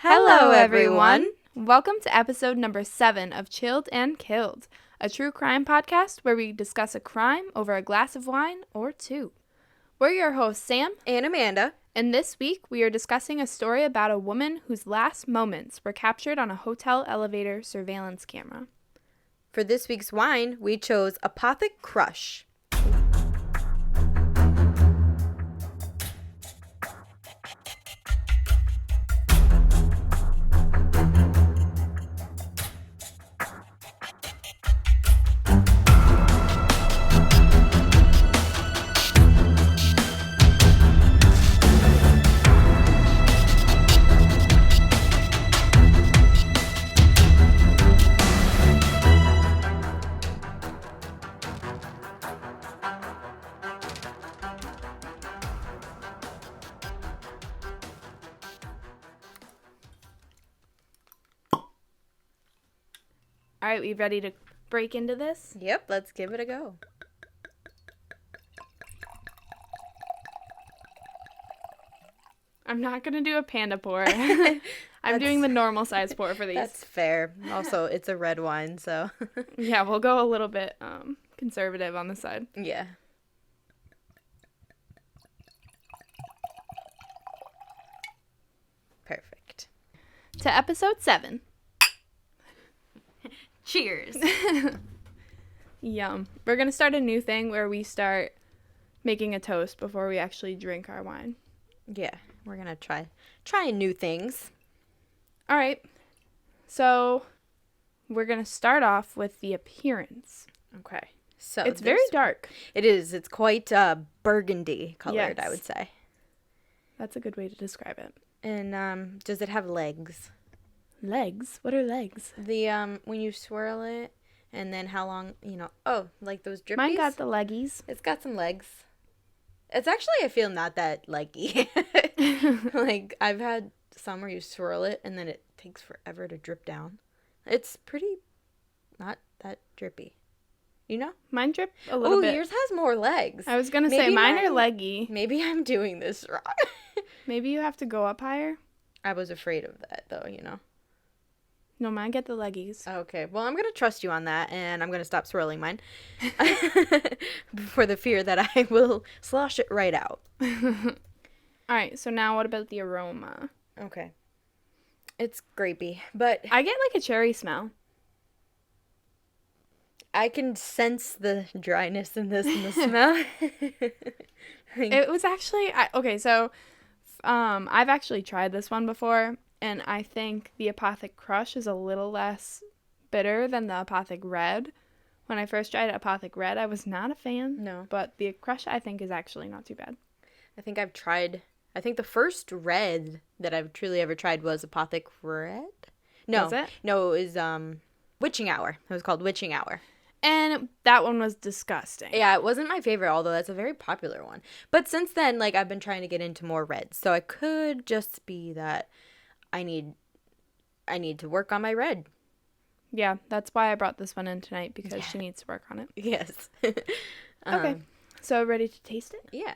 Hello, everyone. Welcome to episode number 7 of Chilled and Killed, a true crime podcast where we discuss a crime over a glass of wine or two. We're your hosts, Sam and Amanda. And this week we are discussing a story about a woman whose last moments were captured on a hotel elevator surveillance camera. For this week's wine, we chose Apothic Crush. All right, we ready to break into this? Yep, let's give it a go. I'm not going to do a panda pour. I'm doing the normal size pour for these. That's fair. Also, it's a red wine, so. Yeah, we'll go a little bit conservative on the side. Yeah. Perfect. To episode 7. Cheers. Yum. We're going to start a new thing where we start making a toast before we actually drink our wine. Yeah, we're going to try new things. All right. So we're going to start off with the appearance. Okay. So it's very dark. It is. It's quite burgundy colored, Yes. I would say. That's a good way to describe it. And does it have legs? Legs? What are legs? The when you swirl it, and then how long, like those drippies? Mine got the leggies. It's got some legs. It's actually, I feel, not that leggy. Like, I've had some where you swirl it, and then it takes forever to drip down. It's pretty not that drippy. You know? Mine drip a little bit. Oh, yours has more legs. I was going to say, mine are leggy. Maybe I'm doing this wrong. Maybe you have to go up higher. I was afraid of that, though, No, mine get the leggies. Okay, well, I'm going to trust you on that, and I'm going to stop swirling mine for the fear that I will slosh it right out. All right, so now what about the aroma? Okay. It's grapey, but I get like a cherry smell. I can sense the dryness in this in the smell. It was actually, I've actually tried this one before. And I think the Apothic Crush is a little less bitter than the Apothic Red. When I first tried Apothic Red, I was not a fan. No. But the Crush, I think, is actually not too bad. I think the first red that I've truly ever tried was Apothic Red. No. Was it? No, it was Witching Hour. It was called Witching Hour. And that one was disgusting. Yeah, it wasn't my favorite, although that's a very popular one. But since then, like, I've been trying to get into more reds. So it could just be that I need to work on my red. Yeah, that's why I brought this one in tonight, because she needs to work on it. Yes. Okay, so ready to taste it? Yeah.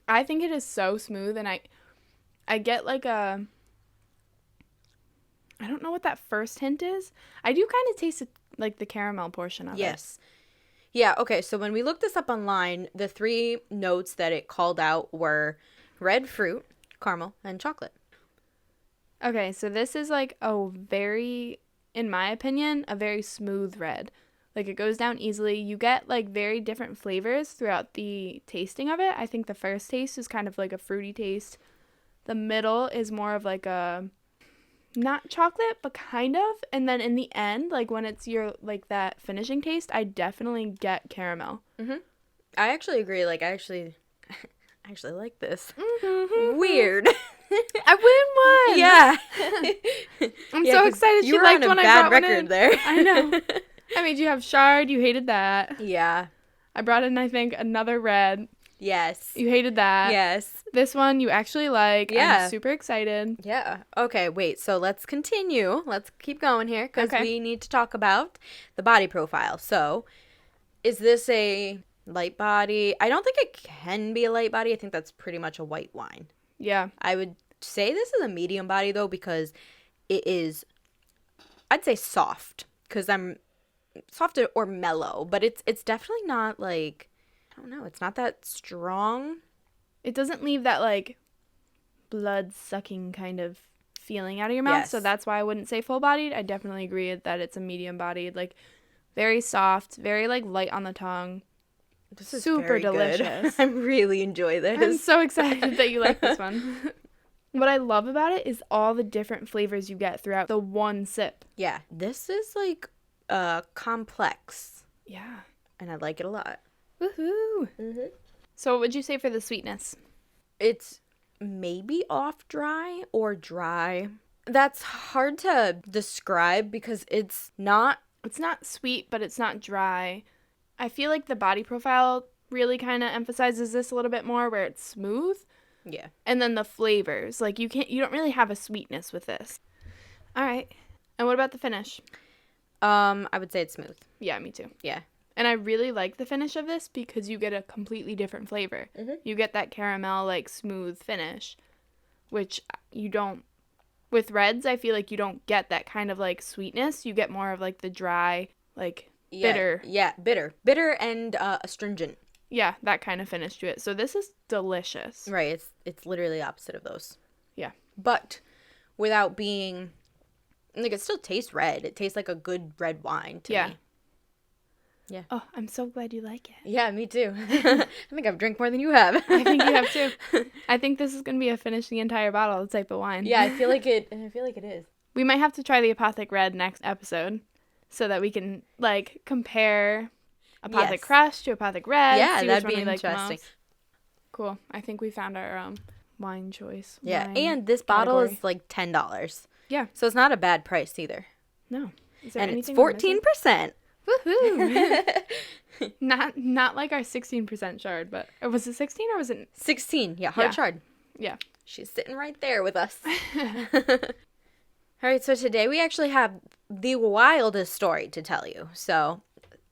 I think it is so smooth, and I get like I don't know what that first hint is. I do kind of taste it, like the caramel portion of it. Yes. Yeah, okay, so when we looked this up online, the 3 notes that it called out were red fruit, caramel, and chocolate. Okay, so this is like in my opinion, a very smooth red. Like, it goes down easily. You get like very different flavors throughout the tasting of it. I think the first taste is kind of like a fruity taste. The middle is more of like a, not chocolate, but kind of. And then in the end, like when it's your, like that finishing taste, I definitely get caramel. Mm-hmm. I actually agree. Like, I actually like this. Mm-hmm. Weird. I win one. Yeah. I'm so excited you liked when I brought one in. You were on a bad record there. I know. I made you have Shard. You hated that. Yeah. I brought in, I think, another red. Yes. You hated that. Yes. This one you actually like. Yeah. I'm super excited. Yeah. Okay, wait. So let's continue. Let's keep going here because we need to talk about the body profile. So is this a light body? I don't think it can be a light body. I think that's pretty much a white wine. Yeah. I would say this is a medium body, though, because it is, I'd say soft, because I'm soft or mellow, but it's definitely not like, I don't know, it's not that strong. It doesn't leave that like blood sucking kind of feeling out of your mouth. Yes. So that's why I wouldn't say full bodied. I definitely agree that it's a medium bodied, like very soft, very like light on the tongue. This is super very delicious. Good. I really enjoy this. I'm so excited that you like this one. What I love about it is all the different flavors you get throughout the one sip. Yeah, this is like complex. Yeah. And I like it a lot. Woohoo. Mm-hmm. So what would you say for the sweetness? It's maybe off dry or dry. That's hard to describe because it's not sweet, but it's not dry. I feel like the body profile really kind of emphasizes this a little bit more, where it's smooth. Yeah. And then the flavors, like you don't really have a sweetness with this. All right. And what about the finish? I would say it's smooth. Yeah, me too. Yeah. And I really like the finish of this because you get a completely different flavor. Mm-hmm. You get that caramel, like, smooth finish, which you don't. With reds, I feel like you don't get that kind of, like, sweetness. You get more of, like, the dry, like, bitter. Yeah, bitter. Bitter and astringent. Yeah, that kind of finish to it. So this is delicious. Right, it's literally opposite of those. Yeah. But without being, like, it still tastes red. It tastes like a good red wine to me. Yeah. Oh, I'm so glad you like it. Yeah, me too. I think I've drank more than you have. I think you have too. I think this is going to be a finish the entire bottle type of wine. Yeah, I feel like it is. We might have to try the Apothic Red next episode so that we can, like, compare Apothic Crush to Apothic Red. Yeah, see that'd which be one we like interesting. the most. Cool. I think we found our wine choice. Yeah, wine and this bottle category. is like $10. Yeah. So it's not a bad price either. No. Is there And it's anything we're missing? 14%. Woohoo! Not like our 16% shard, but was it 16 or was it 16? Yeah, hard chard. Yeah. She's sitting right there with us. All right, so today we actually have the wildest story to tell you. So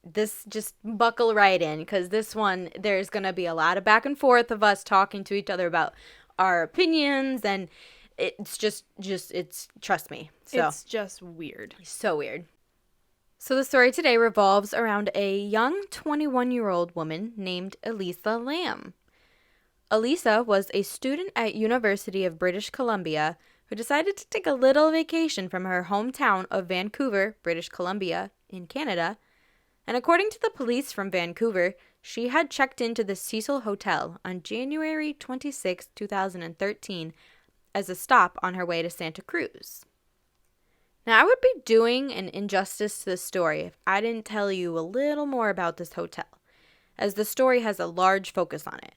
this, just buckle right in, because this one, there's going to be a lot of back and forth of us talking to each other about our opinions, and it's just trust me. So it's just weird. So weird. So the story today revolves around a young 21-year-old woman named Elisa Lam. Elisa was a student at University of British Columbia who decided to take a little vacation from her hometown of Vancouver, British Columbia, in Canada. And according to the police from Vancouver, she had checked into the Cecil Hotel on January 26, 2013, as a stop on her way to Santa Cruz. Now, I would be doing an injustice to the story if I didn't tell you a little more about this hotel, as the story has a large focus on it.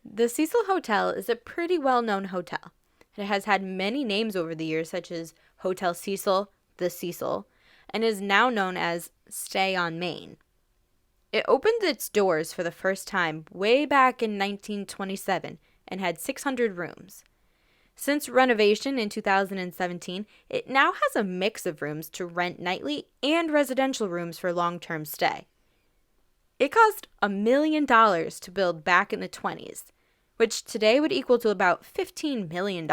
The Cecil Hotel is a pretty well-known hotel. It has had many names over the years, such as Hotel Cecil, the Cecil, and is now known as Stay on Main. It opened its doors for the first time way back in 1927 and had 600 rooms. Since renovation in 2017, it now has a mix of rooms to rent nightly and residential rooms for long-term stay. It cost $1 million to build back in the 20s, which today would equal to about $15 million,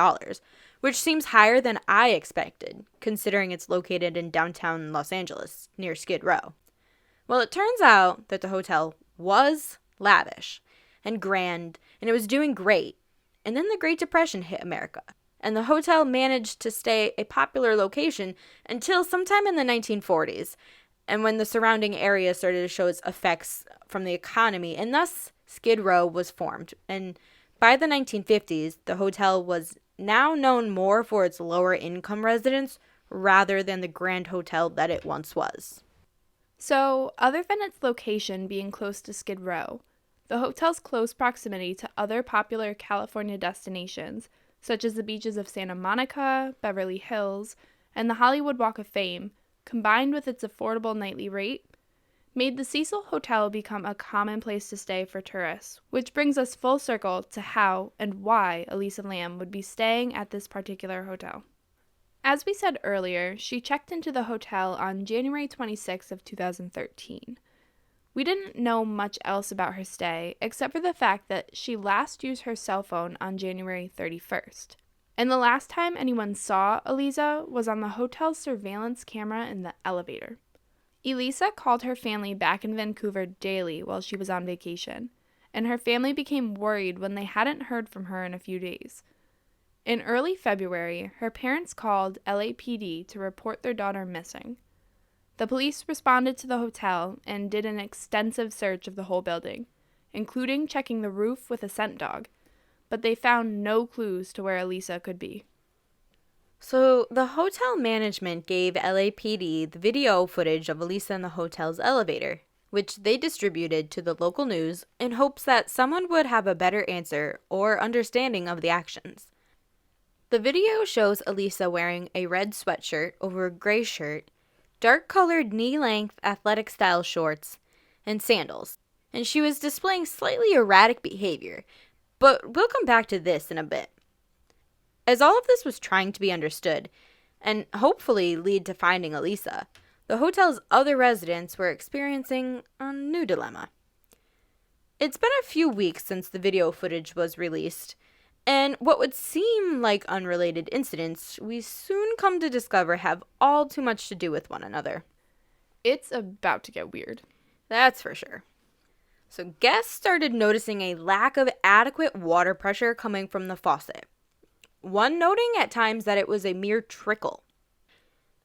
which seems higher than I expected, considering it's located in downtown Los Angeles, near Skid Row. Well, it turns out that the hotel was lavish and grand, and it was doing great. And then the Great Depression hit America, and the hotel managed to stay a popular location until sometime in the 1940s, and when the surrounding area started to show its effects from the economy, and thus Skid Row was formed. And by the 1950s, the hotel was now known more for its lower income residents rather than the grand hotel that it once was. So, other than its location being close to Skid Row, the hotel's close proximity to other popular California destinations, such as the beaches of Santa Monica, Beverly Hills, and the Hollywood Walk of Fame, combined with its affordable nightly rate, made the Cecil Hotel become a common place to stay for tourists, which brings us full circle to how and why Elisa Lam would be staying at this particular hotel. As we said earlier, she checked into the hotel on January 26th of 2013. We didn't know much else about her stay, except for the fact that she last used her cell phone on January 31st. And the last time anyone saw Elisa was on the hotel's surveillance camera in the elevator. Elisa called her family back in Vancouver daily while she was on vacation, and her family became worried when they hadn't heard from her in a few days. In early February, her parents called LAPD to report their daughter missing. The police responded to the hotel and did an extensive search of the whole building, including checking the roof with a scent dog, but they found no clues to where Elisa could be. So, the hotel management gave LAPD the video footage of Elisa in the hotel's elevator, which they distributed to the local news in hopes that someone would have a better answer or understanding of the actions. The video shows Elisa wearing a red sweatshirt over a gray shirt, dark-colored knee-length athletic-style shorts, and sandals, and she was displaying slightly erratic behavior, but we'll come back to this in a bit. As all of this was trying to be understood, and hopefully lead to finding Elisa, the hotel's other residents were experiencing a new dilemma. It's been a few weeks since the video footage was released, and what would seem like unrelated incidents, we soon come to discover have all too much to do with one another. It's about to get weird. That's for sure. So guests started noticing a lack of adequate water pressure coming from the faucet. One noting at times that it was a mere trickle.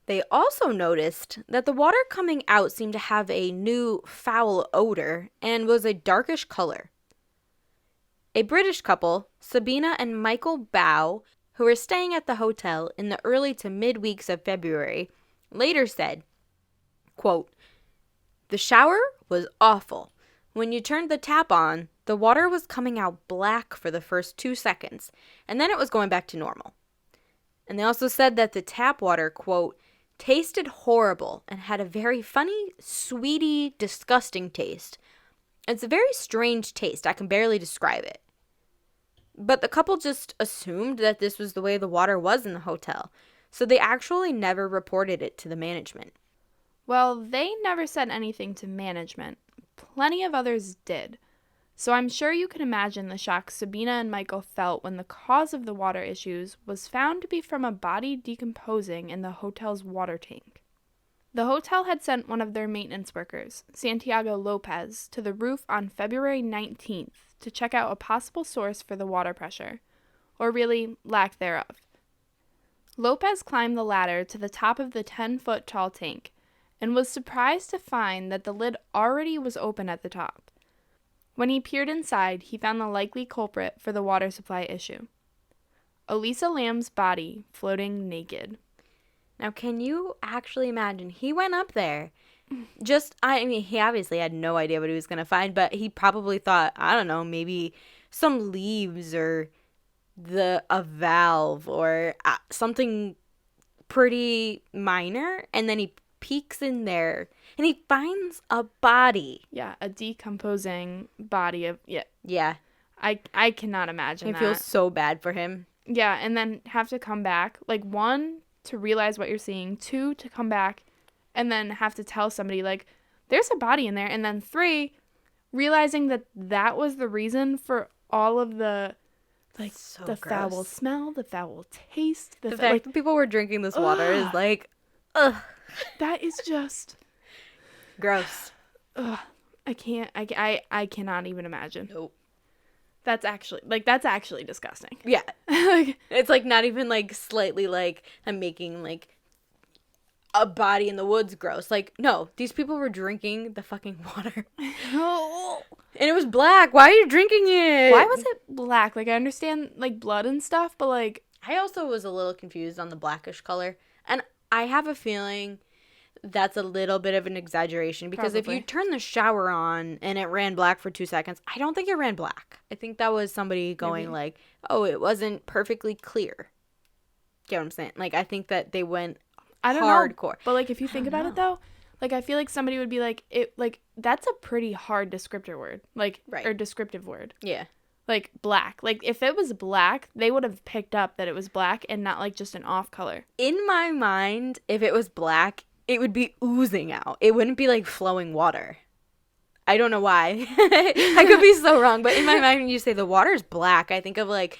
They also noticed that the water coming out seemed to have a new foul odor and was a darkish color. A British couple, Sabina and Michael Bow, who were staying at the hotel in the early to mid-weeks of February, later said, quote, "The shower was awful. When you turned the tap on, the water was coming out black for the first 2 seconds, and then it was going back to normal." And they also said that the tap water, quote, "tasted horrible and had a very funny, sweety, disgusting taste. It's a very strange taste. I can barely describe it." But the couple just assumed that this was the way the water was in the hotel, so they actually never reported it to the management. Well, they never said anything to management. Plenty of others did. So I'm sure you can imagine the shock Sabina and Michael felt when the cause of the water issues was found to be from a body decomposing in the hotel's water tank. The hotel had sent one of their maintenance workers, Santiago Lopez, to the roof on February 19th to check out a possible source for the water pressure, or really, lack thereof. Lopez climbed the ladder to the top of the 10-foot tall tank and was surprised to find that the lid already was open at the top. When he peered inside, he found the likely culprit for the water supply issue: Elisa Lam's body floating naked. Now, can you actually imagine? He went up there. He obviously had no idea what he was going to find, but he probably thought, I don't know, maybe some leaves or a valve or something pretty minor. And then he peeks in there and he finds a body. Yeah, a decomposing body of, yeah. Yeah. I cannot imagine that. I feel so bad for him. Yeah, and then have to come back. Like, 1, to realize what you're seeing. 2, to come back and then have to tell somebody, like, there's a body in there. And then 3, realizing that was the reason for all of the, like, so the gross. Foul smell, the foul taste. The fact that people were drinking this water is like, ugh. That is just gross. Ugh. I cannot even imagine. Nope. That's actually disgusting. Yeah. It's like not even like slightly like I'm making like a body in the woods gross. Like, no, these people were drinking the fucking water. And it was black. Why are you drinking it? Why was it black? Like, I understand like blood and stuff, but like I also was a little confused on the blackish color. And I have a feeling that's a little bit of an exaggeration because probably. If you turn the shower on and it ran black for 2 seconds, I don't think it ran black. I think that was somebody going like, oh, it wasn't perfectly clear. Get what I'm saying? Like, I think that they went hardcore. But like, if you think about it though, like, I feel like somebody would be like, it, like, that's a pretty hard descriptor word, like, right. Or descriptive word. Yeah. Like, black. Like, if it was black, they would have picked up that it was black and not like just an off color. In my mind, if it was black, it would be oozing out. It wouldn't be like flowing water. I don't know why. I could be so wrong, but in my mind, when you say the water is black, I think of like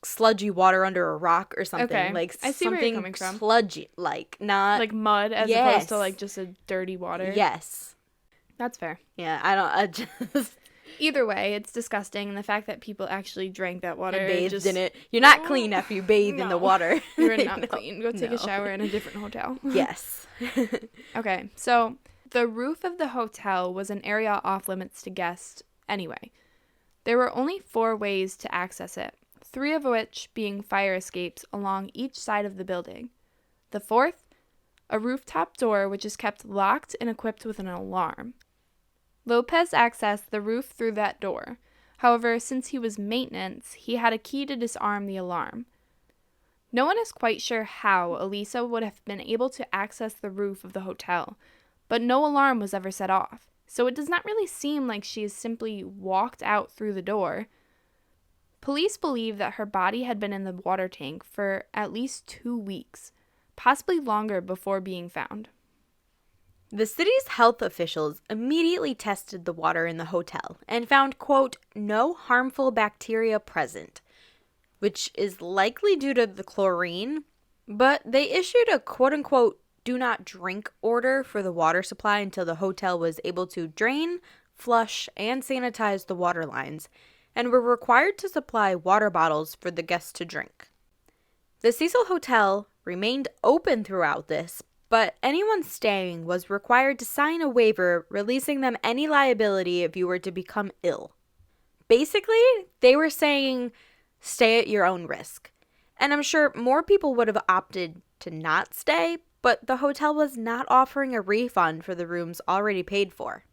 sludgy water under a rock or something. Okay. Like I see where you're something coming from. sludgy, like not Like mud as opposed to like just a dirty water. Yes. That's fair. Yeah, I just Either way, it's disgusting. And the fact that people actually drank that water. and bathed just... in it. You're not clean after you bathe in the water. You're not No, clean. Go take a shower in a different hotel. Yes. Okay, so the roof of the hotel was an area off limits to guests anyway. There were only 4 ways to access it, 3 of which being fire escapes along each side of the building. The 4th, a rooftop door which is kept locked and equipped with an alarm. Lopez accessed the roof through that door. However, since he was maintenance, he had a key to disarm the alarm. No one is quite sure how Elisa would have been able to access the roof of the hotel, but no alarm was ever set off, so it does not really seem like she has simply walked out through the door. Police believe that her body had been in the water tank for at least 2 weeks, possibly longer before being found. The city's health officials immediately tested the water in the hotel and found, quote, no harmful bacteria present, which is likely due to the chlorine, but they issued a quote unquote do not drink order for the water supply until the hotel was able to drain, flush, and sanitize the water lines, and were required to supply water bottles for the guests to drink. The Cecil Hotel remained open throughout this, but anyone staying was required to sign a waiver releasing them any liability if you were to become ill. Basically, they were saying, stay at your own risk. And I'm sure more people would have opted to not stay, but the hotel was not offering a refund for the rooms already paid for.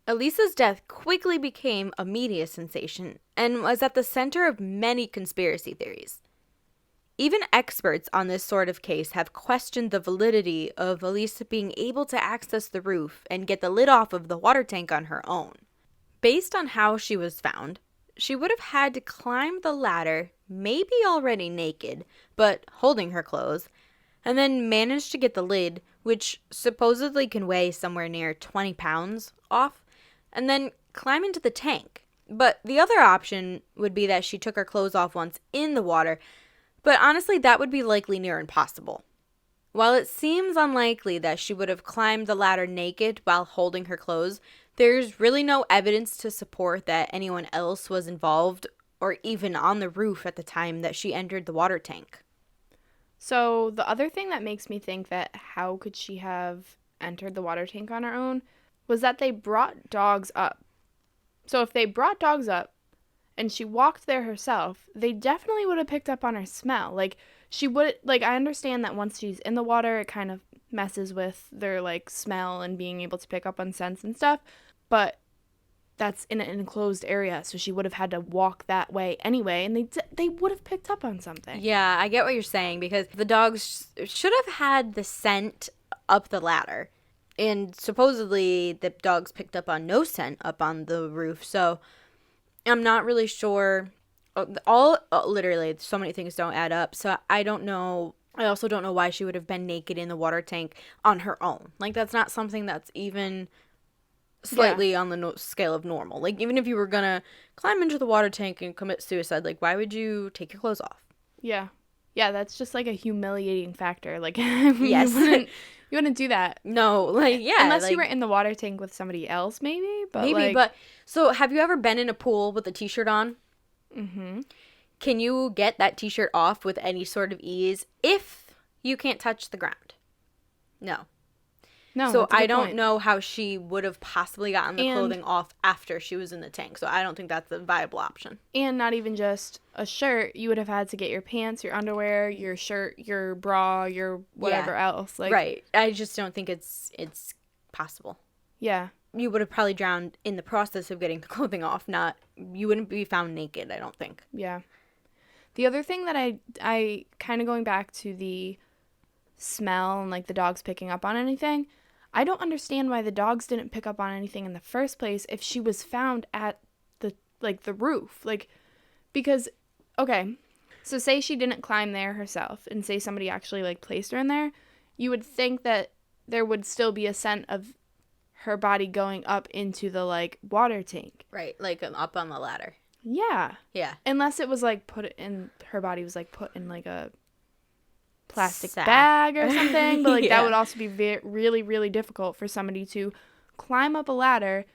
Elisa's death quickly became a media sensation and was at the center of many conspiracy theories. Even experts on this sort of case have questioned the validity of Elisa being able to access the roof and get the lid off of the water tank on her own. Based on how she was found, she would have had to climb the ladder, maybe already naked, but holding her clothes, and then manage to get the lid, which supposedly can weigh somewhere near 20 pounds, off, and then climb into the tank. But the other option would be that she took her clothes off once in the water, but honestly, that would be likely near impossible. While it seems unlikely that she would have climbed the ladder naked while holding her clothes, there's really no evidence to support that anyone else was involved or even on the roof at the time that she entered the water tank. So the other thing that makes me think that how could she have entered the water tank on her own was that they brought dogs up. So if they brought dogs up and she walked there herself, they definitely would have picked up on her smell. Like, she would, like, I understand that once she's in the water, it kind of messes with their, like, smell and being able to pick up on scents and stuff, but that's in an enclosed area, so she would have had to walk that way anyway, and they would have picked up on something. Yeah, I get what you're saying, because the dogs should have had the scent up the ladder, and supposedly the dogs picked up on no scent up on the roof, so I'm not really sure. Literally, so many things don't add up. So I don't know. I also don't know why she would have been naked in the water tank on her own. Like, that's not something that's even slightly on the scale of normal. Like, even if you were going to climb into the water tank and commit suicide, like, why would you take your clothes off? Yeah. Yeah, that's just, like, a humiliating factor. Like, yes. You wouldn't do that. No, like, yeah. Unless like, you were in the water tank with somebody else, maybe. But maybe, but, so have you ever been in a pool with a t-shirt on? Mm-hmm. Can you get that t-shirt off with any sort of ease if you can't touch the ground? No. No, so I don't point. know how she would have possibly gotten the clothing off after she was in the tank. So I don't think that's a viable option. And not even just a shirt. You would have had to get your pants, your underwear, your shirt, your bra, your whatever else. Like, right. I just don't think it's possible. Yeah. You would have probably drowned in the process of getting the clothing off. You wouldn't be found naked, I don't think. Yeah. The other thing that I kind of going back to the smell and, like, the dogs picking up on anything, I don't understand why the dogs didn't pick up on anything in the first place if she was found at the roof. Like, because, okay, so say she didn't climb there herself and say somebody actually, like, placed her in there, you would think that there would still be a scent of her body going up into the, like, water tank. Right, like up on the ladder. Yeah. Yeah. Unless it was, like, her body was, like, put in, like, a plastic Sack. bag or something. But, like, Yeah. that would also be really, really difficult for somebody to climb up a ladder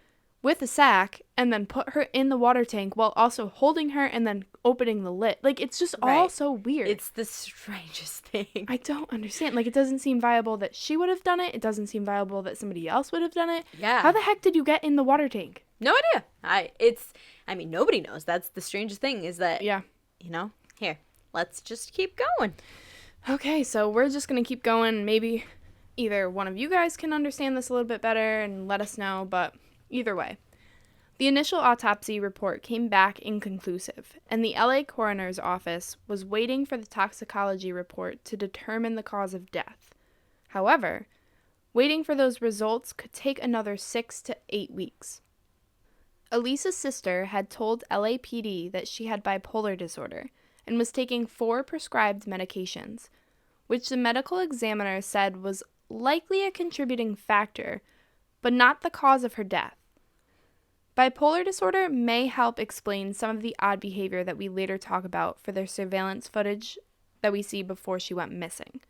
with a sack and then put her in the water tank while also holding her and then opening the lid. Like, it's just all so weird. It's the strangest thing. I don't understand. Like, it doesn't seem viable that she would have done it. It doesn't seem viable that somebody else would have done it. Yeah. How the heck did you get in the water tank? No idea. I mean, nobody knows. That's the strangest thing is that, Yeah. Here, let's just keep going. Okay, so we're just going to keep going. Maybe either one of you guys can understand this a little bit better and let us know, but either way. The initial autopsy report came back inconclusive, and the LA coroner's office was waiting for the toxicology report to determine the cause of death. However, waiting for those results could take another 6 to 8 weeks. Elisa's sister had told LAPD that she had bipolar disorder and was taking 4 prescribed medications, which the medical examiner said was likely a contributing factor, but not the cause of her death. Bipolar disorder may help explain some of the odd behavior that we later talk about for their surveillance footage that we see before she went missing.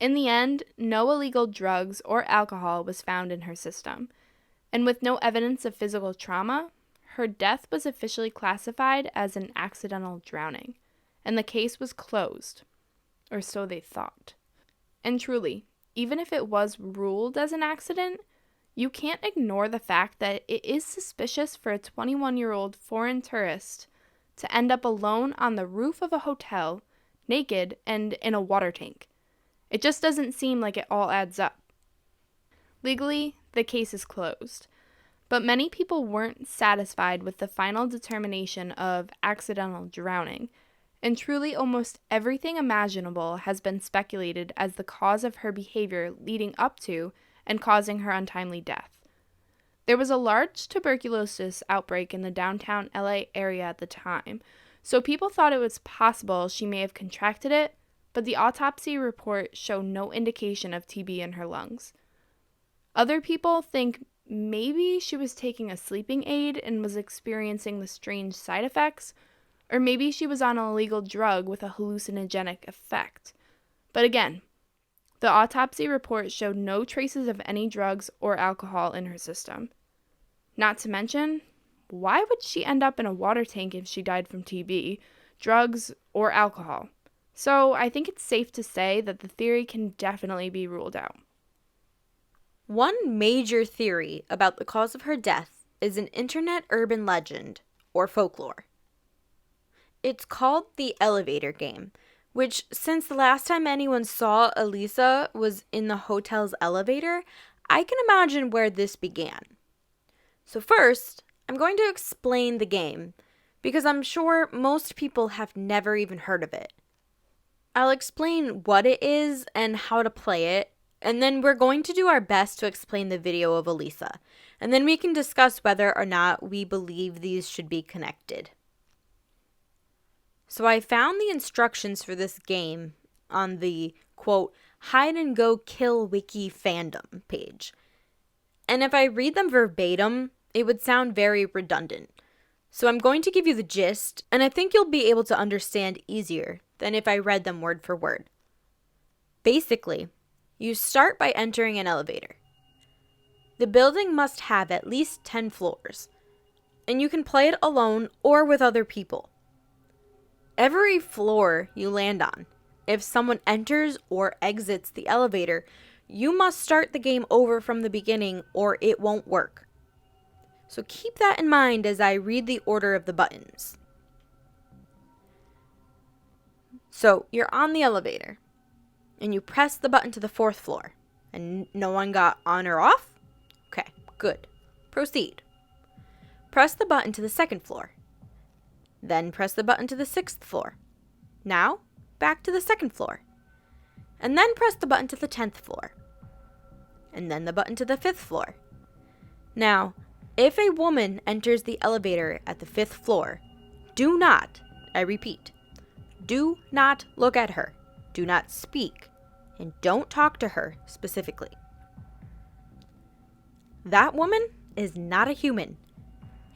In the end, no illegal drugs or alcohol was found in her system, and with no evidence of physical trauma, her death was officially classified as an accidental drowning, and the case was closed, or so they thought. And truly, even if it was ruled as an accident, you can't ignore the fact that it is suspicious for a 21-year-old foreign tourist to end up alone on the roof of a hotel, naked, and in a water tank. It just doesn't seem like it all adds up. Legally, the case is closed, but many people weren't satisfied with the final determination of accidental drowning, and truly almost everything imaginable has been speculated as the cause of her behavior leading up to and causing her untimely death. There was a large tuberculosis outbreak in the downtown LA area at the time, so people thought it was possible she may have contracted it, but the autopsy report showed no indication of TB in her lungs. Other people think maybe she was taking a sleeping aid and was experiencing the strange side effects, or maybe she was on an illegal drug with a hallucinogenic effect. But again, the autopsy report showed no traces of any drugs or alcohol in her system. Not to mention, why would she end up in a water tank if she died from TB, drugs, or alcohol? So I think it's safe to say that the theory can definitely be ruled out. One major theory about the cause of her death is an internet urban legend, or folklore. It's called the elevator game, which, since the last time anyone saw Elisa was in the hotel's elevator, I can imagine where this began. So first, I'm going to explain the game, because I'm sure most people have never even heard of it. I'll explain what it is and how to play it, and then we're going to do our best to explain the video of Elisa, and then we can discuss whether or not we believe these should be connected. So I found the instructions for this game on the, quote, hide and go kill wiki fandom page. And if I read them verbatim, it would sound very redundant. So I'm going to give you the gist, and I think you'll be able to understand easier than if I read them word for word. Basically, you start by entering an elevator. The building must have at least 10 floors, and you can play it alone or with other people. Every floor you land on, if someone enters or exits the elevator, you must start the game over from the beginning or it won't work. So keep that in mind as I read the order of the buttons. So you're on the elevator, and you press the button to the 4th floor, and no one got on or off? Okay, good. Proceed. Press the button to the 2nd floor. Then press the button to the 6th floor. Now, back to the 2nd floor. And then press the button to the 10th floor. And then the button to the 5th floor. Now, if a woman enters the elevator at the 5th floor, do not, I repeat, do not look at her. Do not speak. and don't talk to her specifically. That woman is not a human.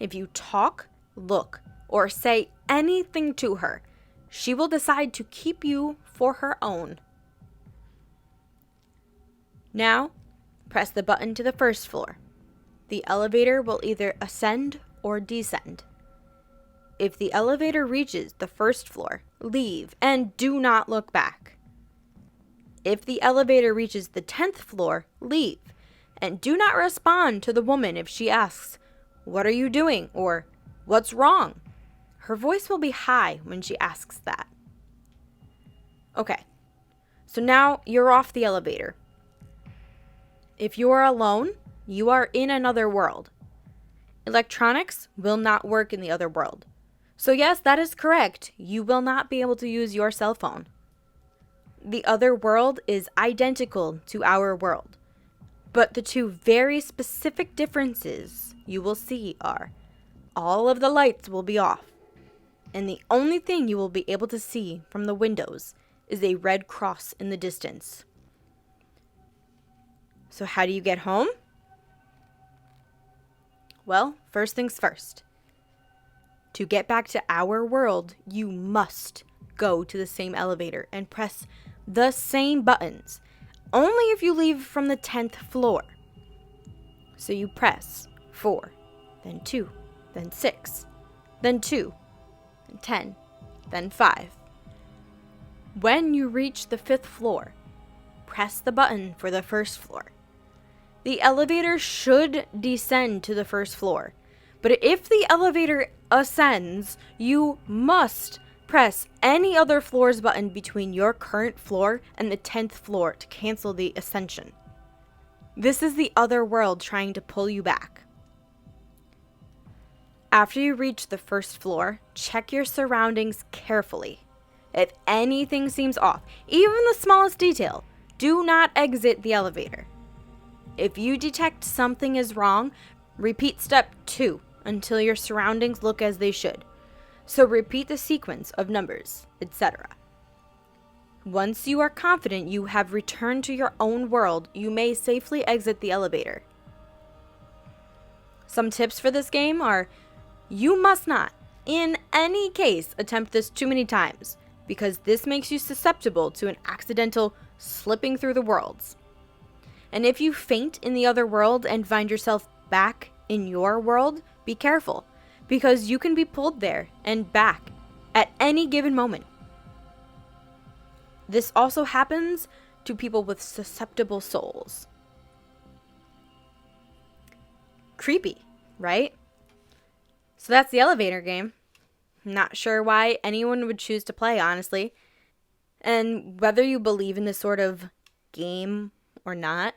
If you talk, look, or say anything to her, she will decide to keep you for her own. Now, press the button to the first floor. The elevator will either ascend or descend. If the elevator reaches the first floor, leave and do not look back. If the elevator reaches the 10th floor, leave and do not respond to the woman if she asks, "What are you doing?" or "What's wrong?" Her voice will be high when she asks that. Okay, so now you're off the elevator. If you are alone, you are in another world. Electronics will not work in the other world. So yes, that is correct. You will not be able to use your cell phone. The other world is identical to our world. But the two very specific differences you will see are all of the lights will be off. And the only thing you will be able to see from the windows is a red cross in the distance. So how do you get home? Well, first things first. To get back to our world, you must go to the same elevator and press the same buttons, only if you leave from the 10th floor. So you press 4, then 2, then 6, then 2, then 10, then 5. When you reach the 5th floor, press the button for the first floor. The elevator should descend to the first floor, but if the elevator ascends, you must press any other floor's button between your current floor and the 10th floor to cancel the ascension. This is the other world trying to pull you back. After you reach the first floor, check your surroundings carefully. If anything seems off, even the smallest detail, do not exit the elevator. If you detect something is wrong, repeat step 2 until your surroundings look as they should. So repeat the sequence of numbers, etc. Once you are confident you have returned to your own world, you may safely exit the elevator. Some tips for this game are, you must not, in any case, attempt this too many times, because this makes you susceptible to an accidental slipping through the worlds. And if you faint in the other world and find yourself back in your world, be careful, because you can be pulled there and back at any given moment. This also happens to people with susceptible souls. Creepy, right? So that's the elevator game. Not sure why anyone would choose to play, honestly. And whether you believe in this sort of game or not,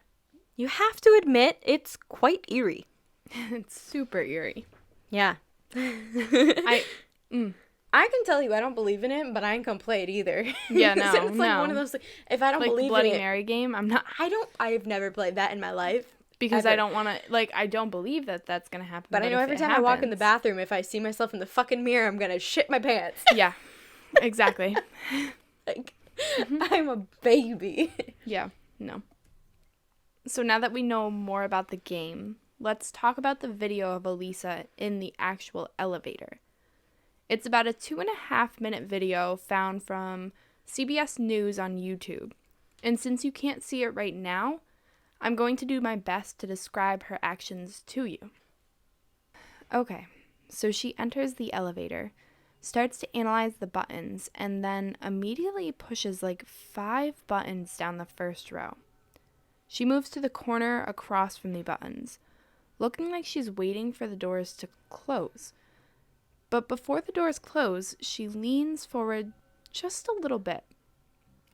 you have to admit it's quite eerie. It's super eerie. Yeah. I can tell you I don't believe in it, but I ain't gonna play it either. Yeah, no, So it's like one of those, if I don't like believe the Bloody in it, Mary game. I've never played that in my life. Because ever. I don't want to, like, I don't believe that that's going to happen. But I know every time I walk in the bathroom, if I see myself in the fucking mirror, I'm gonna shit my pants. Yeah, exactly. Like, I'm a baby. Yeah, no. So now that we know more about the game, let's talk about the video of Elisa in the actual elevator. It's about a 2.5-minute video found from CBS News on YouTube. And since you can't see it right now, I'm going to do my best to describe her actions to you. Okay, so she enters the elevator, starts to analyze the buttons, and then immediately pushes like 5 buttons down the first row. She moves to the corner across from the buttons, looking like she's waiting for the doors to close. But before the doors close, she leans forward just a little bit.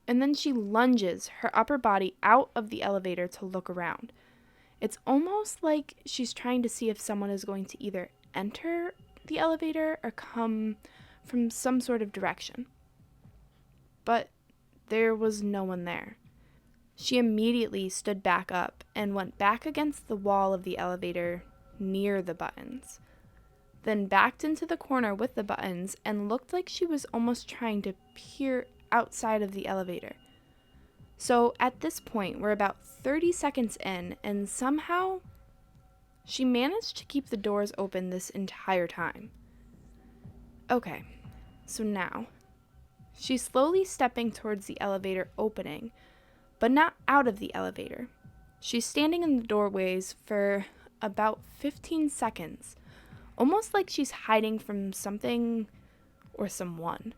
And then she lunges her upper body out of the elevator to look around. It's almost like she's trying to see if someone is going to either enter the elevator or come from some sort of direction. But there was no one there. She immediately stood back up and went back against the wall of the elevator near the buttons. Then backed into the corner with the buttons and looked like she was almost trying to peer outside of the elevator. So at this point, we're about 30 seconds in, and somehow she managed to keep the doors open this entire time. Okay, so now she's slowly stepping towards the elevator opening, but not out of the elevator. She's standing in the doorways for about 15 seconds, almost like she's hiding from something or someone.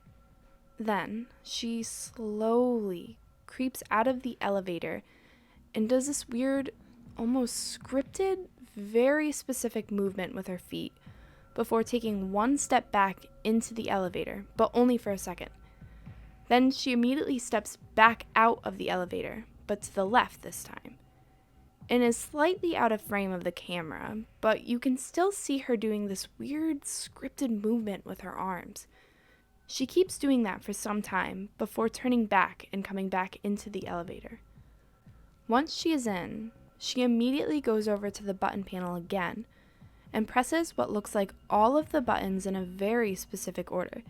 Then she slowly creeps out of the elevator and does this weird, almost scripted, very specific movement with her feet before taking one step back into the elevator, but only for a second. Then she immediately steps back out of the elevator, but to the left this time, and is slightly out of frame of the camera, but you can still see her doing this weird scripted movement with her arms. She keeps doing that for some time before turning back and coming back into the elevator. Once she is in, she immediately goes over to the button panel again and presses what looks like all of the buttons in a very specific order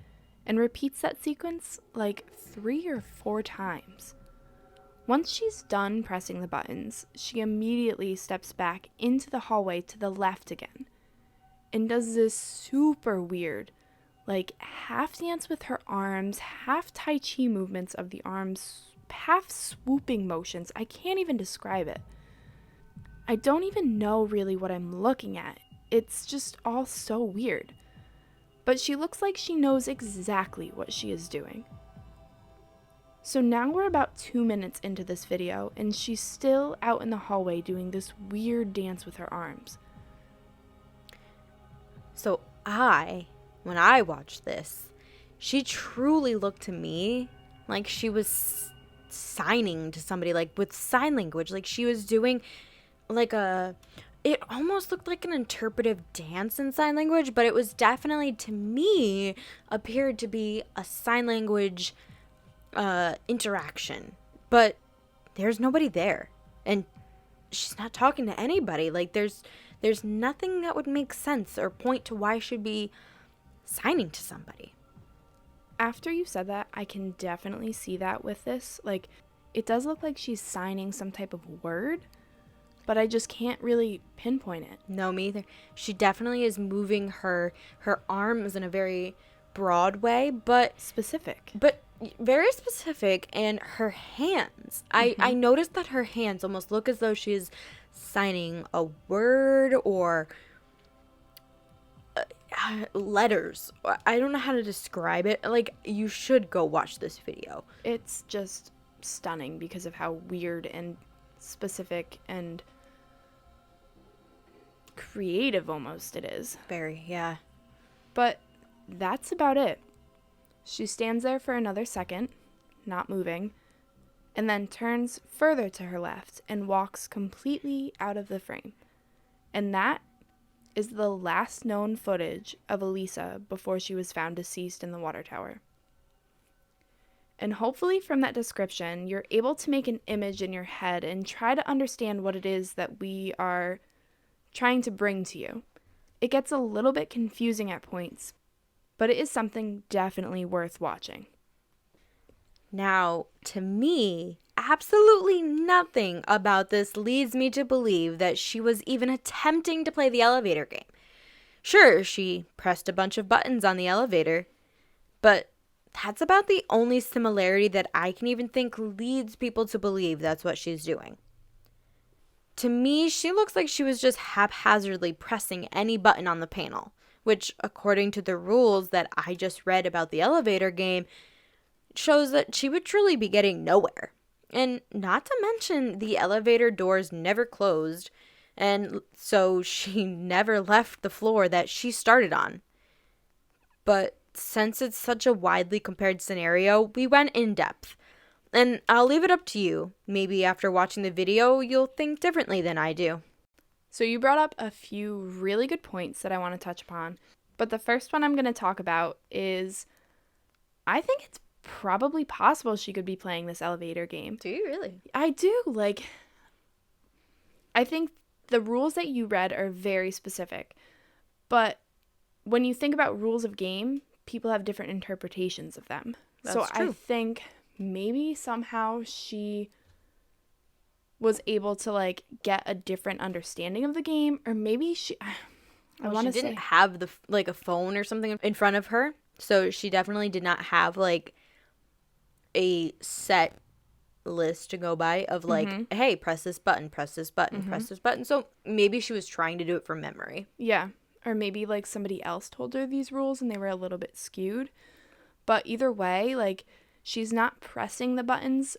and repeats that sequence like 3 or 4 times. Once she's done pressing the buttons, she immediately steps back into the hallway to the left again and does this super weird, like half dance with her arms, half Tai Chi movements of the arms, half swooping motions. I can't even describe it. I don't even know really what I'm looking at. It's just all so weird. But she looks like she knows exactly what she is doing. So now we're about 2 minutes into this video, and she's still out in the hallway doing this weird dance with her arms. So when I watched this, she truly looked to me like she was signing to somebody, like with sign language, like she was doing like it almost looked like an interpretive dance in sign language, but it was definitely, to me, appeared to be a sign language interaction. But there's nobody there, and she's not talking to anybody. Like there's nothing that would make sense or point to why she'd be signing to somebody. After you said that, I can definitely see that with this. Like, it does look like she's signing some type of word, but I just can't really pinpoint it. No, me either. She definitely is moving her arms in a very broad way, but Specific. But very specific, and her hands. I noticed that her hands almost look as though she's signing a word or letters. I don't know how to describe it. Like, you should go watch this video. It's just stunning because of how weird and specific and creative almost it is. Very, yeah. But that's about it. She stands there for another second, not moving, and then turns further to her left and walks completely out of the frame. And that is the last known footage of Elisa before she was found deceased in the water tower. And hopefully from that description, you're able to make an image in your head and try to understand what it is that we are trying to bring to you. It gets a little bit confusing at points, but it is something definitely worth watching. Now, to me, absolutely nothing about this leads me to believe that she was even attempting to play the elevator game. Sure, she pressed a bunch of buttons on the elevator, but that's about the only similarity that I can even think leads people to believe that's what she's doing. To me, she looks like she was just haphazardly pressing any button on the panel, which, according to the rules that I just read about the elevator game, shows that she would truly be getting nowhere. And not to mention, the elevator doors never closed, and so she never left the floor that she started on. But since it's such a widely compared scenario, we went in depth. And I'll leave it up to you. Maybe after watching the video, you'll think differently than I do. So you brought up a few really good points that I want to touch upon. But the first one I'm going to talk about is, I think it's probably possible she could be playing this elevator game. Do you really? I do. Like, I think the rules that you read are very specific. But when you think about rules of game, people have different interpretations of them. That's so true. I think maybe somehow she was able to like get a different understanding of the game, or maybe I want to she say didn't have a phone or something in front of her, so she definitely did not have like a set list to go by of like, hey, press this button, press this button, press this button. So maybe she was trying to do it from memory. yeah, or maybe like somebody else told her these rules and they were a little bit skewed. But either way, like she's not pressing the buttons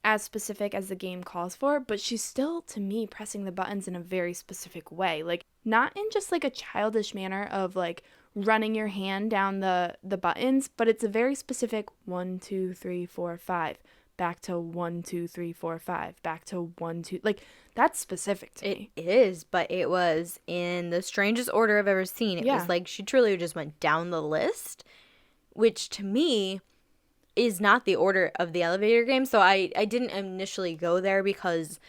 as specific as the game calls for, but she's still, to me, pressing the buttons in a very specific way. Like, not in just like a childish manner of like running your hand down the buttons, but it's a very specific 1, 2, 3, 4, 5, back to 1, 2, 3, 4, 5, back to 1, 2. Like, that's specific to me. It is, but it was in the strangest order I've ever seen. It was like she truly just went down the list, which to me is not the order of the elevator game. So I didn't initially go there because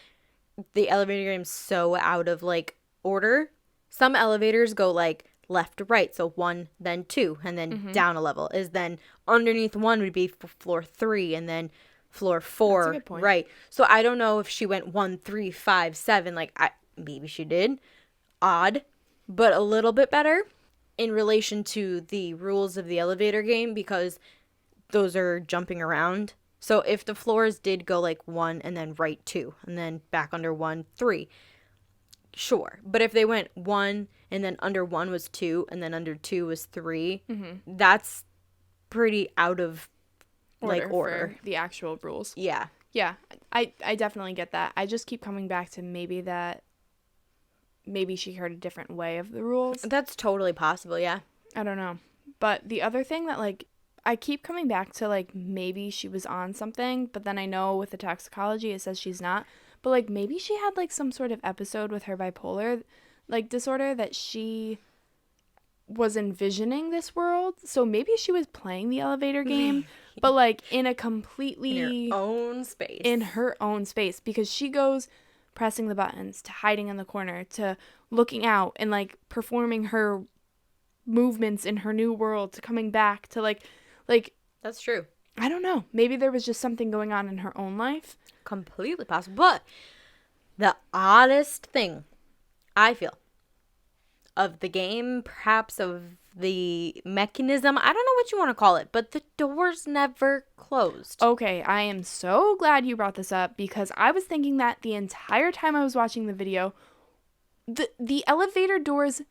the elevator game's so out of like order. Some elevators go like left to right, so 1, then 2, and then down a level. Is then underneath 1 would be floor 3, and then floor 4. That's a good point. Right. So I don't know if she went 1, 3, 5, 7. Like maybe she did. Odd, but a little bit better in relation to the rules of the elevator game, because those are jumping around. So if the floors did go like 1 and then right 2 and then back under 1, 3, sure. But if they went 1 and then under 1 was 2 and then under 2 was 3, that's pretty out of like order. For the actual rules. Yeah. Yeah, I definitely get that. I just keep coming back to maybe she heard a different way of the rules. That's totally possible, yeah. I don't know. But the other thing that like I keep coming back to, like, maybe she was on something, but then I know with the toxicology it says she's not. But, like, maybe she had, like, some sort of episode with her bipolar, like, disorder that she was envisioning this world. So maybe she was playing the elevator game, but, like, in a completely... In her own space. In her own space. Because she goes pressing the buttons, to hiding in the corner, to looking out and, like, performing her movements in her new world, to coming back, to, like... That's true. I don't know. Maybe there was just something going on in her own life. Completely possible. But the oddest thing I feel of the game, perhaps of the mechanism, I don't know what you want to call it, but the doors never closed. Okay, I am so glad you brought this up, because I was thinking that the entire time I was watching the video. The elevator doors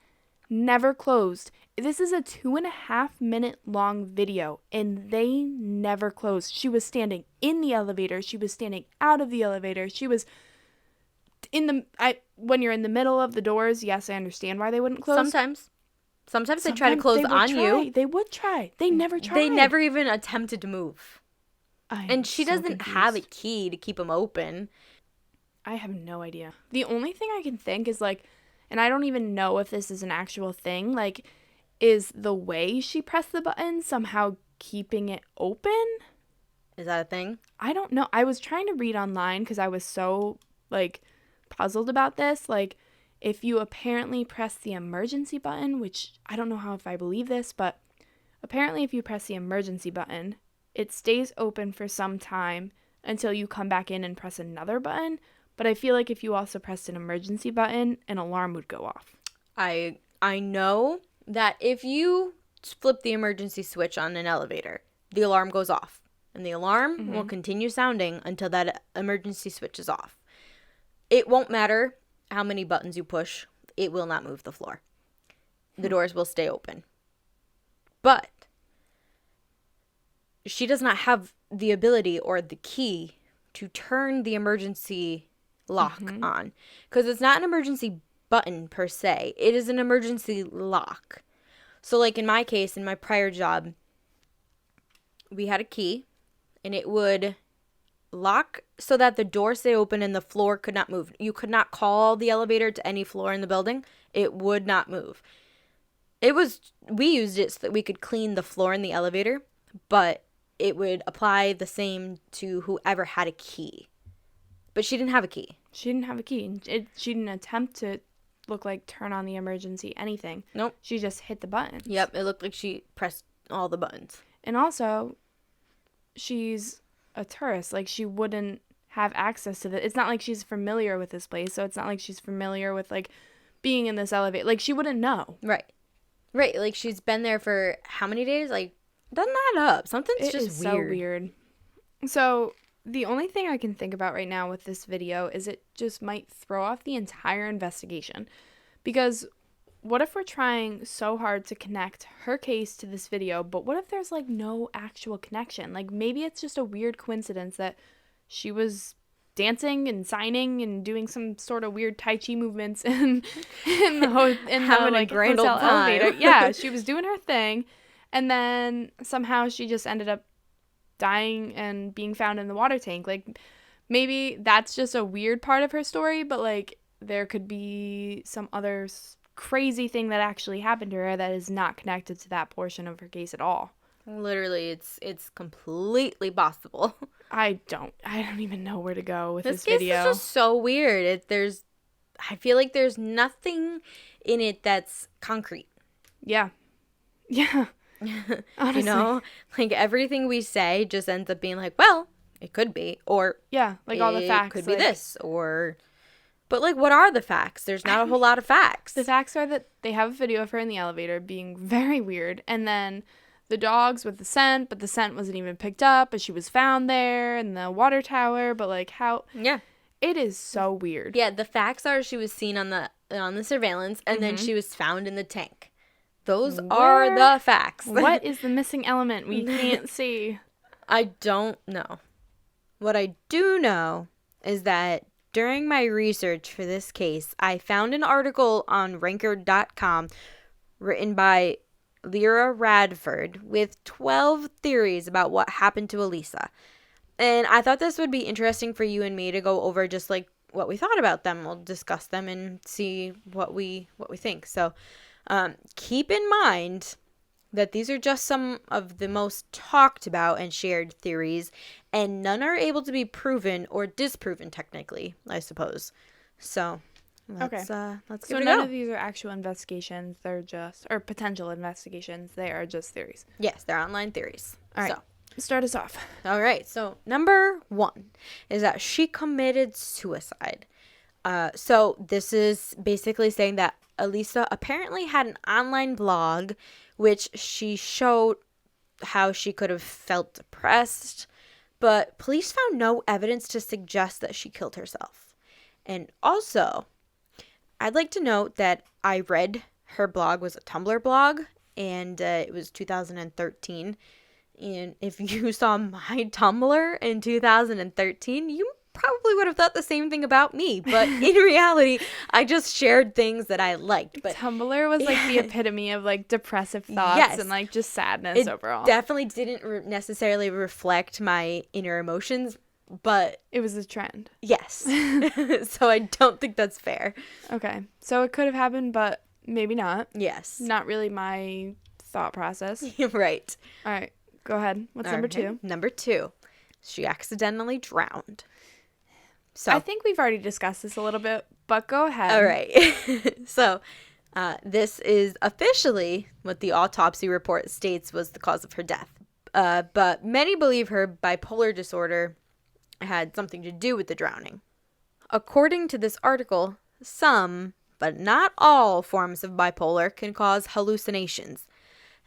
never closed. This is a 2.5 minute long video and they never closed. She was standing in the elevator. She was standing out of the elevator. She was when you're in the middle of the doors, yes, I understand why they wouldn't close. Sometimes they try to close on you. They would try. They never tried. They never even attempted to move. And she so doesn't have a key to keep them open. I have no idea. The only thing I can think is like, and I don't even know if this is an actual thing, like, is the way she pressed the button somehow keeping it open? Is that a thing? I don't know. I was trying to read online because I was so, like, puzzled about this. Like, if you apparently press the emergency button, which I don't know how if I believe this, but apparently if you press the emergency button, it stays open for some time until you come back in and press another button. But I feel like if you also pressed an emergency button, an alarm would go off. I know that if you flip the emergency switch on an elevator, the alarm goes off. And the alarm will continue sounding until that emergency switch is off. It won't matter how many buttons you push. It will not move the floor. The doors will stay open. But she does not have the ability or the key to turn the emergency lock on. Because it's not an emergency button per se. It is an emergency lock. So like in my case, in my prior job, we had a key and it would lock so that the door stayed open and the floor could not move. You could not call the elevator to any floor in the building. It would not move. We used it so that we could clean the floor in the elevator, but it would apply the same to whoever had a key. But she didn't have a key. She didn't have a key. She didn't attempt to look like turn on the emergency anything. Nope. She just hit the buttons. Yep, it looked like she pressed all the buttons. And also, she's a tourist. Like, she wouldn't have access to it's not like she's familiar with this place, so it's not like she's familiar with like being in this elevator. Like she wouldn't know. Right. Right. Like she's been there for how many days? Like, doesn't add up. Something's just weird. So weird. So the only thing I can think about right now with this video is it just might throw off the entire investigation. Because what if we're trying so hard to connect her case to this video, but what if there's like no actual connection? Like maybe it's just a weird coincidence that she was dancing and signing and doing some sort of weird Tai Chi movements in the like grand hotel old time. elevator. Yeah, she was doing her thing, and then somehow she just ended up dying and being found in the water tank. Like maybe that's just a weird part of her story, but like there could be some other crazy thing that actually happened to her that is not connected to that portion of her case at all. Literally, it's completely possible. I don't even know where to go with this case video. Is just so weird. I feel like there's nothing in it that's concrete. Yeah. Honestly. You know, like everything we say just ends up being like, well, it could be, or yeah, like all the facts could be like, this, or. But like, what are the facts? There's not a whole lot of facts. The facts are that they have a video of her in the elevator being very weird, and then the dogs with the scent, but the scent wasn't even picked up, but she was found there in the water tower. But like, how? Yeah, it is so weird. Yeah, the facts are she was seen on the surveillance, and then she was found in the tank. Those are the facts. What is the missing element we can't see? I don't know. What I do know is that during my research for this case, I found an article on Ranker.com written by Lyra Radford with 12 theories about what happened to Elisa. And I thought this would be interesting for you and me to go over just like what we thought about them. We'll discuss them and see what we think. So keep in mind that these are just some of the most talked about and shared theories, and none are able to be proven or disproven technically, I suppose. So let's give it a go. So none of these are actual investigations. They're just, or potential investigations. They are just theories. Yes, they're online theories. All right. So start us off. All right. So number 1 is that she committed suicide. So this is basically saying that Elisa apparently had an online blog which she showed how she could have felt depressed, but police found no evidence to suggest that she killed herself. And also, I'd like to note that I read her blog was a Tumblr blog, and it was 2013. And if you saw my Tumblr in 2013, you probably would have thought the same thing about me. But in reality, I just shared things that I liked. But Tumblr was like the epitome of like depressive thoughts and like just sadness overall. Definitely didn't necessarily reflect my inner emotions, but it was a trend. Yes. So I don't think that's fair. Okay. So it could have happened, but maybe not. Yes. Not really my thought process. Right. All right. Go ahead. What's number 2? Number 2. She accidentally drowned. So I think we've already discussed this a little bit, but go ahead. All right. So this is officially what the autopsy report states was the cause of her death. But many believe her bipolar disorder had something to do with the drowning. According to this article, some, but not all, forms of bipolar can cause hallucinations.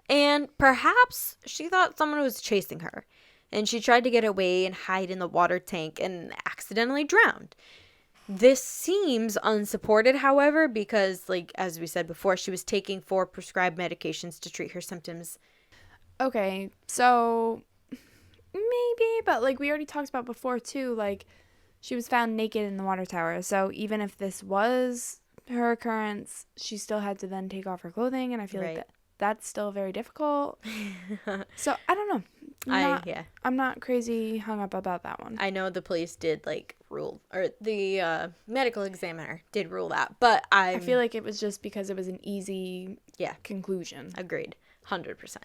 And perhaps she thought someone was chasing her, and she tried to get away and hide in the water tank and accidentally drowned. This seems unsupported, however, because, like, as we said before, she was taking 4 prescribed medications to treat her symptoms. Okay, so maybe, but like we already talked about before too, like she was found naked in the water tower. So even if this was her occurrence, she still had to then take off her clothing, and I feel like that's still very difficult. So I don't know. I'm not crazy hung up about that one. I know the police did rule, or the medical examiner did rule that, but I feel like it was just because it was an easy conclusion. Agreed. 100%.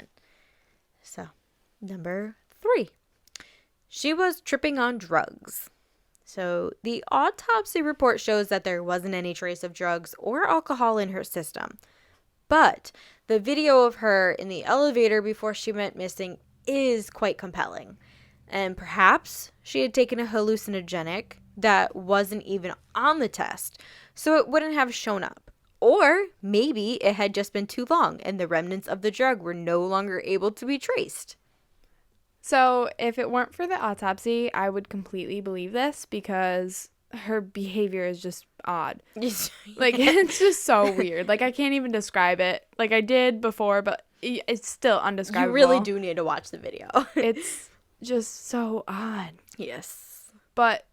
So, number 3. She was tripping on drugs. So, the autopsy report shows that there wasn't any trace of drugs or alcohol in her system. But the video of her in the elevator before she went missing is quite compelling. And perhaps she had taken a hallucinogenic that wasn't even on the test, so it wouldn't have shown up. Or maybe it had just been too long and the remnants of the drug were no longer able to be traced. So if it weren't for the autopsy, I would completely believe this because her behavior is just odd. Like, it's just so weird. Like, I can't even describe it. Like, I did before, but it's still undescribable. You really do need to watch the video. It's just so odd. Yes. But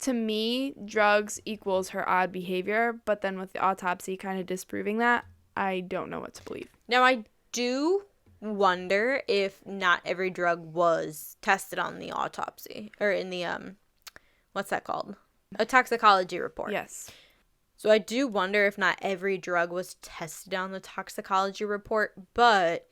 to me, drugs equals her odd behavior. But then with the autopsy kind of disproving that, I don't know what to believe. Now, I do wonder if not every drug was tested on the autopsy or in the what's that called, a toxicology report. Yes. So I do wonder if not every drug was tested on the toxicology report, but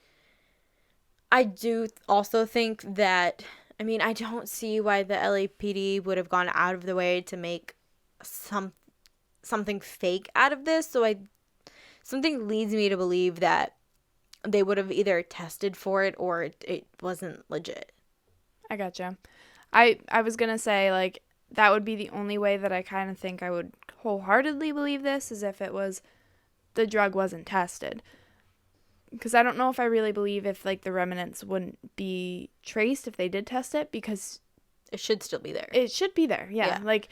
I do also think that, I mean, I don't see why the LAPD would have gone out of the way to make something fake out of this. So something leads me to believe that they would have either tested for it or it wasn't legit. I gotcha. I was going to say, like, that would be the only way that I kind of think I would wholeheartedly believe this, is if it was the drug wasn't tested. Because I don't know if I really believe if, like, the remnants wouldn't be traced if they did test it, because it should still be there. It should be there, yeah. Like,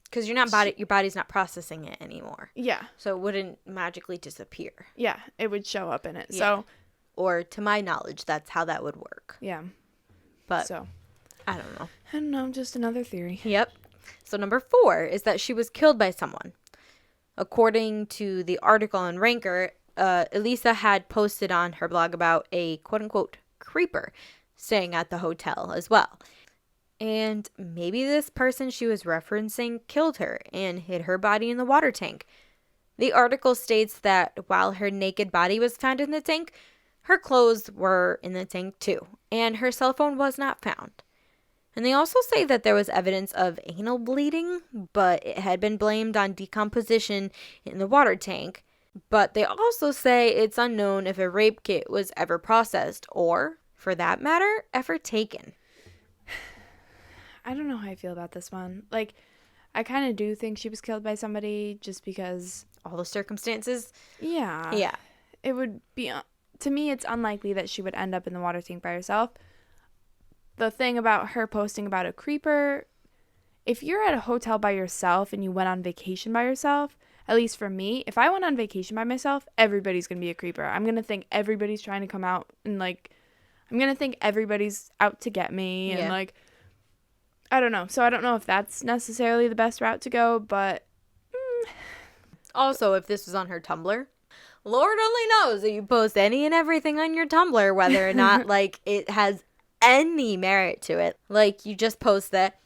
because your body's not processing it anymore. Yeah. So it wouldn't magically disappear. Yeah, it would show up in it. Yeah. So, or to my knowledge, that's how that would work. Yeah. But so, I don't know. I don't know, just another theory. Yep. So number 4 is that she was killed by someone. According to the article on Ranker, Elisa had posted on her blog about a quote-unquote creeper staying at the hotel as well. And maybe this person she was referencing killed her and hid her body in the water tank. The article states that while her naked body was found in the tank, her clothes were in the tank too, and her cell phone was not found. And they also say that there was evidence of anal bleeding, but it had been blamed on decomposition in the water tank. But they also say it's unknown if a rape kit was ever processed or, for that matter, ever taken. I don't know how I feel about this one. Like, I kind of do think she was killed by somebody just because... all the circumstances? Yeah. Yeah. It would be... to me, it's unlikely that she would end up in the water tank by herself. The thing about her posting about a creeper, if you're at a hotel by yourself and you went on vacation by yourself, at least for me, if I went on vacation by myself, everybody's going to be a creeper. I'm going to think everybody's trying to come out and, like, I'm going to think everybody's out to get me and, like, I don't know. So I don't know if that's necessarily the best route to go, but... Also, if this was on her Tumblr, Lord only knows that you post any and everything on your Tumblr, whether or not, like, it has any merit to it. Like, you just post that,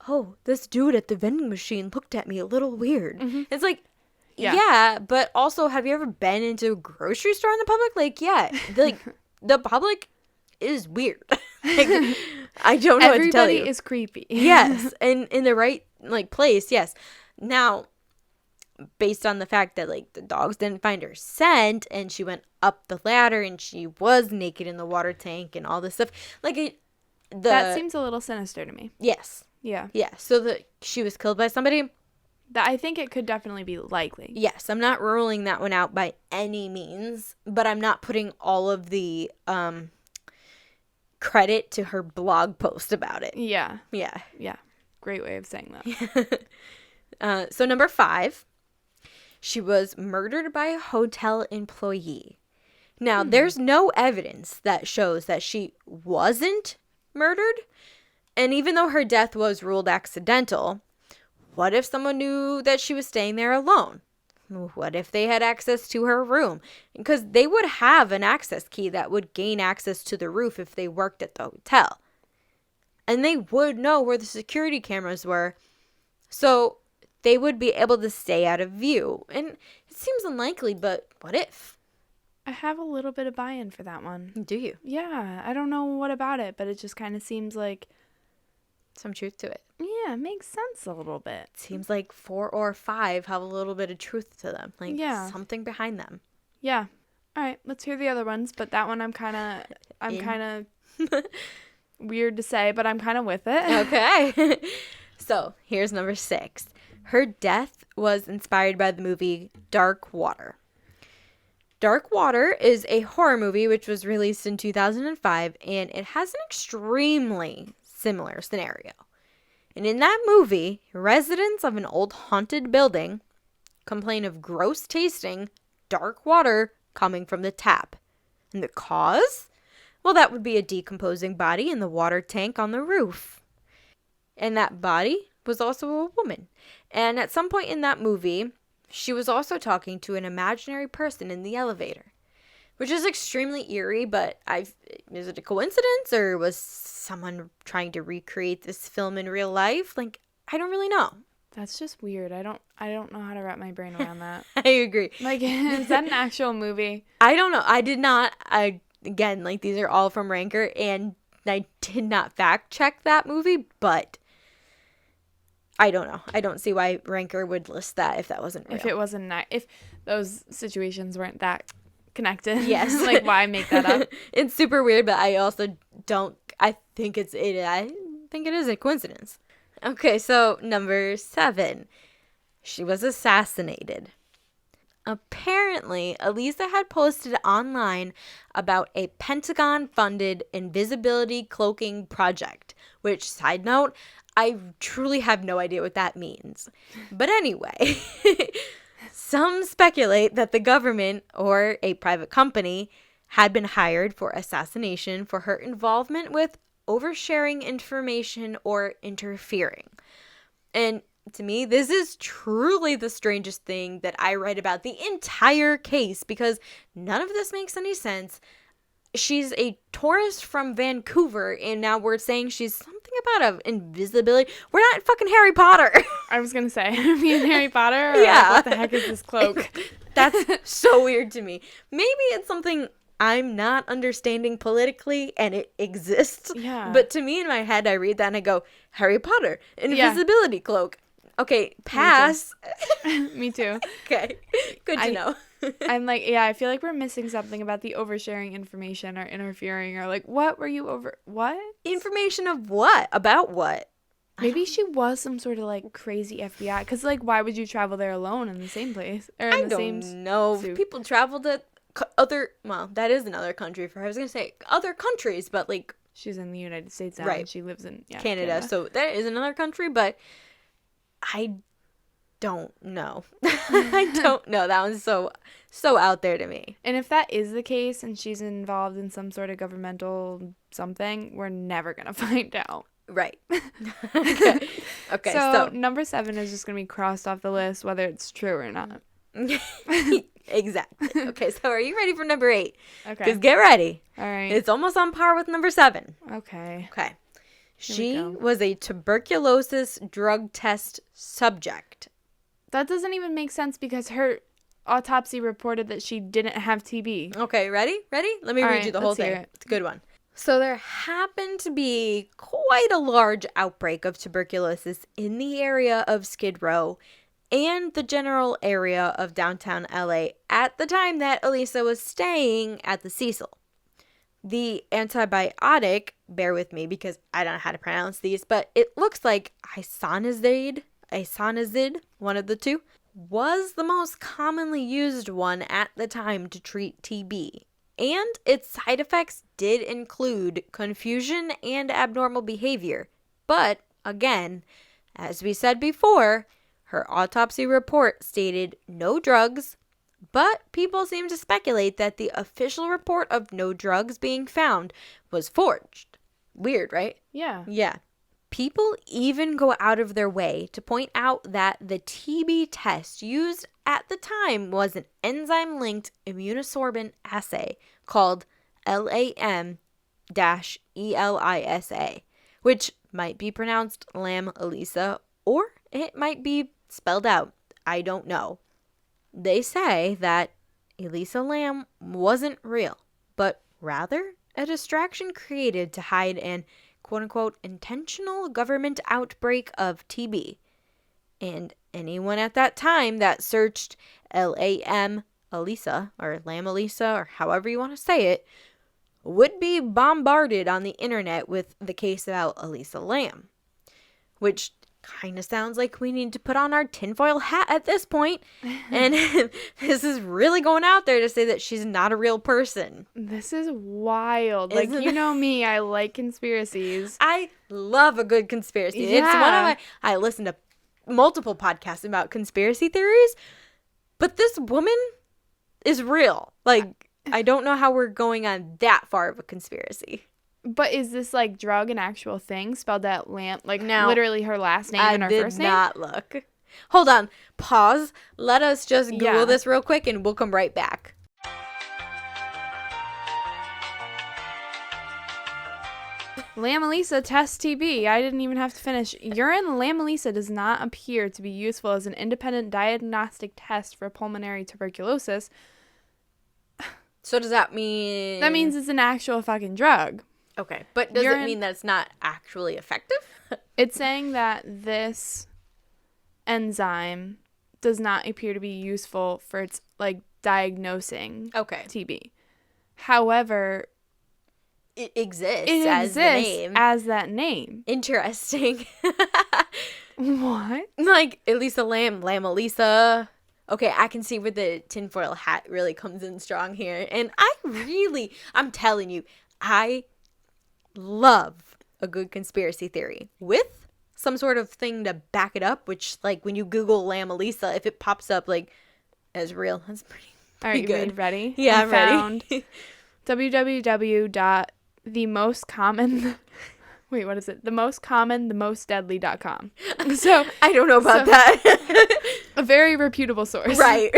oh, this dude at the vending machine looked at me a little weird. Mm-hmm. It's like, yeah, but also, have you ever been into a grocery store in the public? Like, yeah, like, the public is weird. Like, I don't know what to tell you. Everybody is creepy. Yes, and in the right, like, place, yes. Now, based on the fact that, like, the dogs didn't find her scent and she went up the ladder and she was naked in the water tank and all this stuff, like, that seems a little sinister to me. Yes. Yeah. Yeah, so she was killed by somebody. I think it could definitely be likely. Yes, I'm not ruling that one out by any means, but I'm not putting all of the credit to her blog post about it. Yeah. Yeah. Yeah. Great way of saying that. So number 5, she was murdered by a hotel employee. Now, there's no evidence that shows that she wasn't murdered. And even though her death was ruled accidental, what if someone knew that she was staying there alone? What if they had access to her room? Because they would have an access key that would gain access to the roof if they worked at the hotel. And they would know where the security cameras were. So they would be able to stay out of view. And it seems unlikely, but what if? I have a little bit of buy-in for that one. Do you? Yeah. I don't know what about it, but it just kind of seems like... some truth to it. Yeah, it makes sense a little bit. Seems like 4 or 5 have a little bit of truth to them. Like, something behind them. Yeah. All right, let's hear the other ones. But that one I'm kind of... weird to say, but I'm kind of with it. Okay. So here's number 6. Her death was inspired by the movie Dark Water. Dark Water is a horror movie which was released in 2005, and it has an extremely similar scenario. And in that movie, residents of an old haunted building complain of gross tasting dark water coming from the tap. And the cause? Well, that would be a decomposing body in the water tank on the roof. And that body was also a woman. And at some point in that movie, she was also talking to an imaginary person in the elevator, which is extremely eerie, but is it a coincidence, or was someone trying to recreate this film in real life? Like, I don't really know. That's just weird. I don't know how to wrap my brain around that. I agree. Like, is that an actual movie? I don't know. I did not, again, like, these are all from Ranker, and I did not fact check that movie, but I don't know. I don't see why Ranker would list that if that wasn't real. If it wasn't, if those situations weren't that connected. Yes. Like, why make that up? It's super weird, but I also don't, I think it is a coincidence. Okay, so number 7. She was assassinated. Apparently, Elisa had posted online about a Pentagon-funded invisibility cloaking project, which, side note, I truly have no idea what that means. But anyway, some speculate that the government or a private company had been hired for assassination for her involvement with oversharing information or interfering. And to me, this is truly the strangest thing that I read about the entire case, because none of this makes any sense. She's a tourist from Vancouver, and now we're saying she's something about invisibility. We're not fucking Harry Potter. I was gonna say, me and Harry Potter? Or Yeah. like, what the heck is this cloak? That's so weird to me. Maybe it's something I'm not understanding politically, and it exists. Yeah. But to me, in my head, I read that and I go, Harry Potter, invisibility cloak. Okay, pass. Me too. Okay, good to know. I'm like, yeah, I feel like we're missing something about the oversharing information or interfering, or like, what were you what? Information of what? About what? Maybe she was some sort of like crazy FBI, because like, why would you travel there alone in the same place? Or in I the don't same know. suit? People travel to that is another country for her. I was going to say other countries, but like. She's in the United States now, Right. and she lives in Canada. So that is another country, but I don't know. I don't know. That one's so out there to me. And if that is the case and she's involved in some sort of governmental something, we're never going to find out. Right. Okay. Okay. So number 7 is just going to be crossed off the list, whether it's true or not. Exactly. Okay. So are you ready for number 8? Okay. Because get ready. All right. It's almost on par with number 7. Okay. Okay. Here we She go. was a tuberculosis drug test subject. That doesn't even make sense, because her autopsy reported that she didn't have TB. Okay. Ready? Let me All read right, you the whole let's hear thing. it. It's a good one. So there happened to be quite a large outbreak of tuberculosis in the area of Skid Row and the general area of downtown LA at the time that Elisa was staying at the Cecil. The antibiotic, bear with me because I don't know how to pronounce these, but it looks like isoniazid, one of the two, was the most commonly used one at the time to treat TB. And its side effects did include confusion and abnormal behavior. But, again, as we said before, her autopsy report stated no drugs, but people seem to speculate that the official report of no drugs being found was forged. Weird, right? Yeah. Yeah. People even go out of their way to point out that the TB test used at the time was an enzyme-linked immunosorbent assay called LAM-ELISA, which might be pronounced Lam Elisa, or it might be spelled out. I don't know. They say that Elisa Lam wasn't real, but rather a distraction created to hide an quote-unquote intentional government outbreak of TB. And anyone at that time that searched LAM Elisa, or Lam Elisa, or however you want to say it, would be bombarded on the internet with the case about Elisa Lam, which kind of sounds like we need to put on our tinfoil hat at this point. And this is really going out there to say that she's not a real person. This is wild. Isn't Like, you know me, I like conspiracies. I love a good conspiracy. Yeah. It's one of my, I listen to multiple podcasts about conspiracy theories, but this woman is real. Like, I don't know how we're going on that far of a conspiracy. But is this, like, drug an actual thing spelled out Lamp? Like, Now, literally her last name and her first name? I did not look. Hold on. Pause. Let us just Google this real quick and we'll come right back. Lam Elisa tests TB. I didn't even have to finish. Urine Lam Elisa does not appear to be useful as an independent diagnostic test for pulmonary tuberculosis. So does that mean... That means it's an actual fucking drug. Okay, but does it mean that it's not actually effective? It's saying that this enzyme does not appear to be useful for its, like, diagnosing TB. However, it exists as the name. As that name. Interesting. What? Like, Elisa Lam, Lam Elisa. Okay, I can see where the tinfoil hat really comes in strong here. And I'm telling you, I love a good conspiracy theory with some sort of thing to back it up, which, like, when you Google Lam Elisa, if it pops up, like, as real, that's pretty All right, good. You ready? Yeah, I'm ready. www.themostcommon... Wait, what is it? themostcommon.com. So I don't know about that. A very reputable source. Right.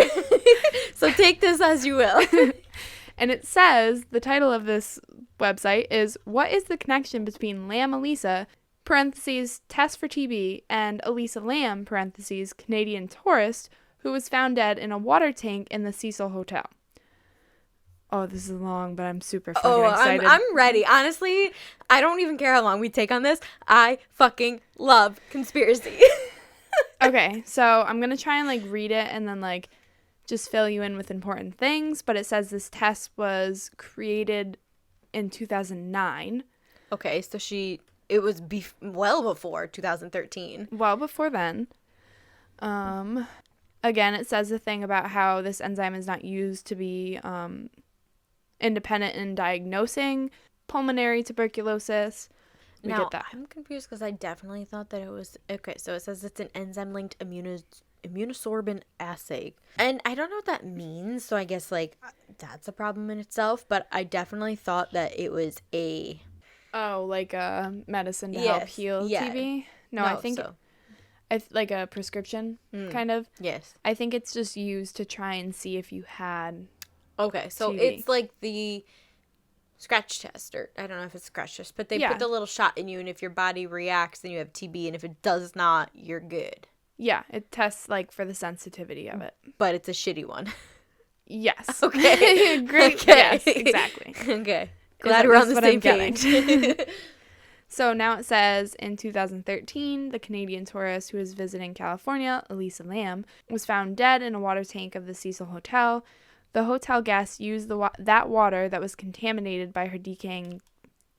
So take this as you will. And it says, the title of this website is, What is the connection between Lam Elisa, parentheses, test for TB, and Elisa Lam, parentheses, Canadian tourist, who was found dead in a water tank in the Cecil Hotel? Oh, this is long, but I'm super fucking excited. I'm ready. Honestly, I don't even care how long we take on this. I fucking love conspiracy. Okay, so I'm going to try and, like, read it and then, like, just fill you in with important things. But it says this test was created in 2009. Okay, so it was well before 2013. Well before then. Again, it says the thing about how this enzyme is not used to be independent in diagnosing pulmonary tuberculosis. We now, get that. I'm confused because I definitely thought that it was... Okay, so it says it's an enzyme-linked immunosorbent assay. And I don't know what that means, so I guess, like, that's a problem in itself. But I definitely thought that it was a... Oh, like a medicine to help heal TB? No, I think... So. Like a prescription, kind of. Yes. I think it's just used to try and see if you had... Okay, so TB. It's like the scratch test, or I don't know if it's scratch test, but they put the little shot in you, and if your body reacts, then you have TB, and if it does not, you're good. Yeah, it tests, like, for the sensitivity of it. But it's a shitty one. Yes. Okay. Great. Okay. Yes, exactly. Okay. Glad we're on the same page. So now it says, in 2013, the Canadian tourist who was visiting California, Elisa Lam, was found dead in a water tank of the Cecil Hotel. The hotel guests used that water that was contaminated by her decaying...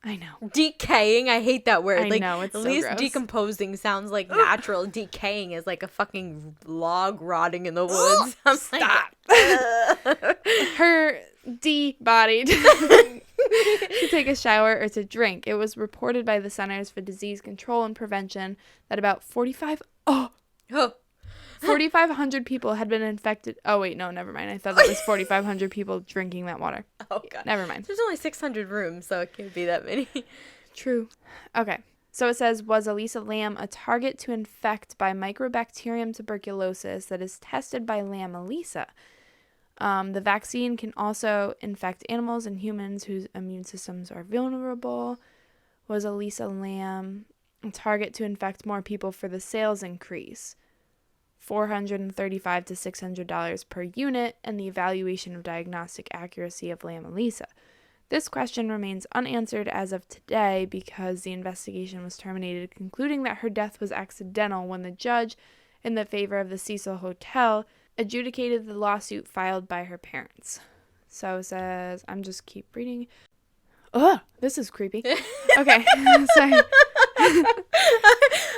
I know. Decaying? I hate that word. I know, it's at so least gross. Decomposing sounds like natural. Decaying is like a fucking log rotting in the woods. I'm Stop. Like, her de-bodied to take a shower or to drink. It was reported by the Centers for Disease Control and Prevention that about 4,500 people had been infected. Oh, wait, no, never mind. I thought that was 4,500 people drinking that water. Oh, God. Never mind. There's only 600 rooms, so it can't be that many. True. Okay. So it says, was Elisa Lam a target to infect by Mycobacterium tuberculosis that is tested by Lam Elisa? The vaccine can also infect animals and humans whose immune systems are vulnerable. Was Elisa Lam a target to infect more people for the sales increase? $435 to $600 per unit, and the evaluation of diagnostic accuracy of Lam Elisa. This question remains unanswered as of today because the investigation was terminated, concluding that her death was accidental when the judge, in the favor of the Cecil Hotel, adjudicated the lawsuit filed by her parents. So it says, I'm just keep reading. Ugh, this is creepy. Okay, sorry.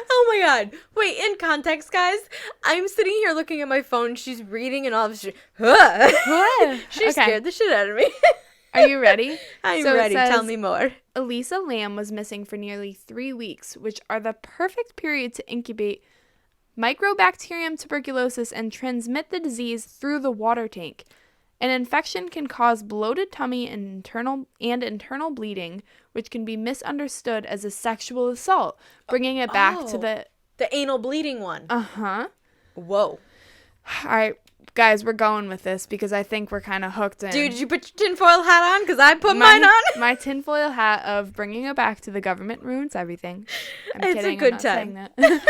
Oh my god. Wait, in context, guys, I'm sitting here looking at my phone. She's reading and all of a sudden, she scared the shit out of me. Are you ready? I'm ready. Tell me more. Elisa Lam was missing for nearly 3 weeks, which are the perfect period to incubate Mycobacterium tuberculosis and transmit the disease through the water tank. An infection can cause bloated tummy and internal bleeding, which can be misunderstood as a sexual assault, bringing it back to the anal bleeding one. Uh-huh. Whoa. All right, guys, we're going with this because I think we're kind of hooked in. Dude, did you put your tinfoil hat on? Because I put mine on. My tinfoil hat of bringing it back to the government ruins everything. I'm it's kidding. A good I'm not time. saying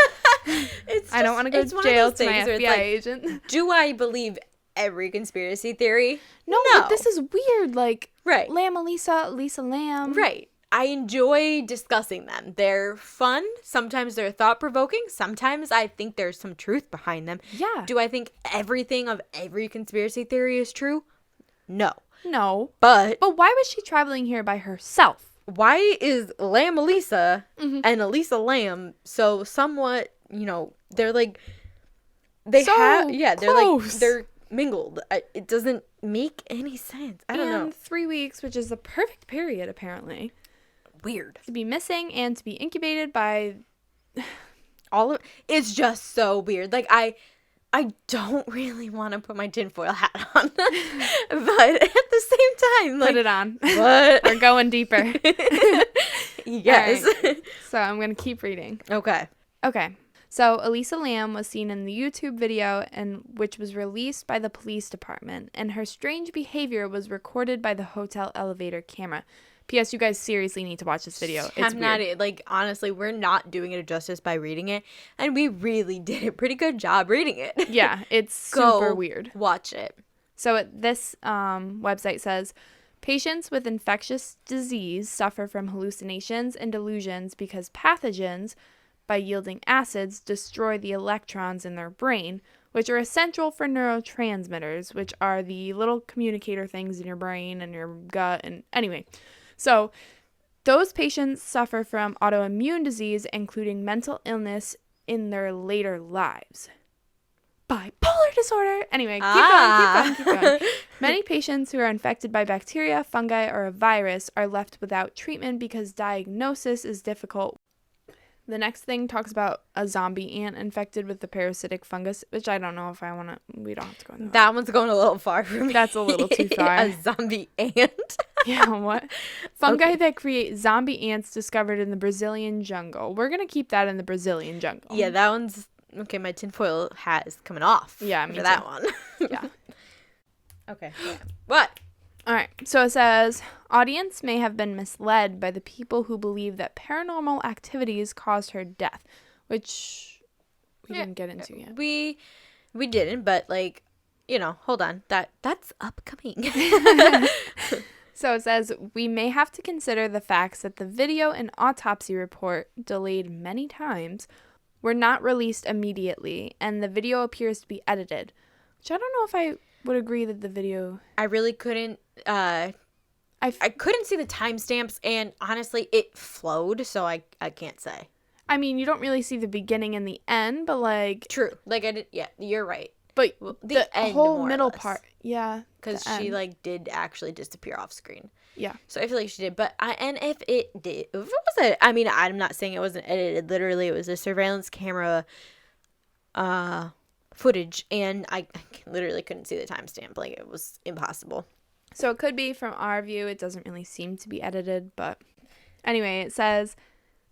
that. I don't want to go to jail to my FBI agent. Do I believe every conspiracy theory? No, but this is weird. Like, right. Elisa Lam. Right. I enjoy discussing them. They're fun. Sometimes they're thought-provoking. Sometimes I think there's some truth behind them. Yeah. Do I think everything of every conspiracy theory is true? No. But why was she traveling here by herself? Why is Lam Elisa and Elisa Lam so somewhat, they're like, they're mingled. It doesn't make any sense. I don't know. 3 weeks, which is the perfect period, apparently. Weird. To be missing and to be incubated by it's just so weird. Like, I don't really want to put my tinfoil hat on. But at the same time, like, put it on. What? We're going deeper. Yes. Right. So I'm going to keep reading. Okay. So Elisa Lam was seen in the YouTube video which was released by the police department, and her strange behavior was recorded by the hotel elevator camera. P.S. You guys seriously need to watch this video. It's weird. Honestly, we're not doing it justice by reading it, and we really did a pretty good job reading it. Yeah, it's super weird. Watch it. So this website says, patients with infectious disease suffer from hallucinations and delusions because pathogens, by yielding acids, destroy the electrons in their brain, which are essential for neurotransmitters, which are the little communicator things in your brain and your gut. And anyway, so those patients suffer from autoimmune disease, including mental illness in their later lives. Bipolar disorder. Anyway, keep going. Many patients who are infected by bacteria, fungi, or a virus are left without treatment because diagnosis is difficult. The next thing talks about a zombie ant infected with the parasitic fungus, which I don't know if I want to. We don't have to go into that. One's going a little far for me. That's a little too far. A zombie ant. Yeah, what? Fungi that create zombie ants discovered in the Brazilian jungle. We're going to keep that in the Brazilian jungle. Yeah, that one's... Okay, my tinfoil hat is coming off. Yeah, me for too. that one. Yeah. Okay. Yeah. What? All right. So it says, audience may have been misled by the people who believe that paranormal activities caused her death, which we didn't get into yet. We didn't, but hold on. That's upcoming. So it says, we may have to consider the facts that the video and autopsy report, delayed many times, were not released immediately, and the video appears to be edited. Which I don't know if I would agree that the video... I really couldn't... I couldn't see the timestamps, and honestly, it flowed, so I can't say. I mean, you don't really see the beginning and the end, but like... True. Like, I did... Yeah, you're right. But the end, whole middle part... Yeah. Because she, did actually disappear off screen. Yeah. So I feel like she did. But if it wasn't... I mean, I'm not saying it wasn't edited. Literally, it was a surveillance camera footage, and I literally couldn't see the timestamp. Like, it was impossible. So it could be from our view. It doesn't really seem to be edited, but... Anyway, it says...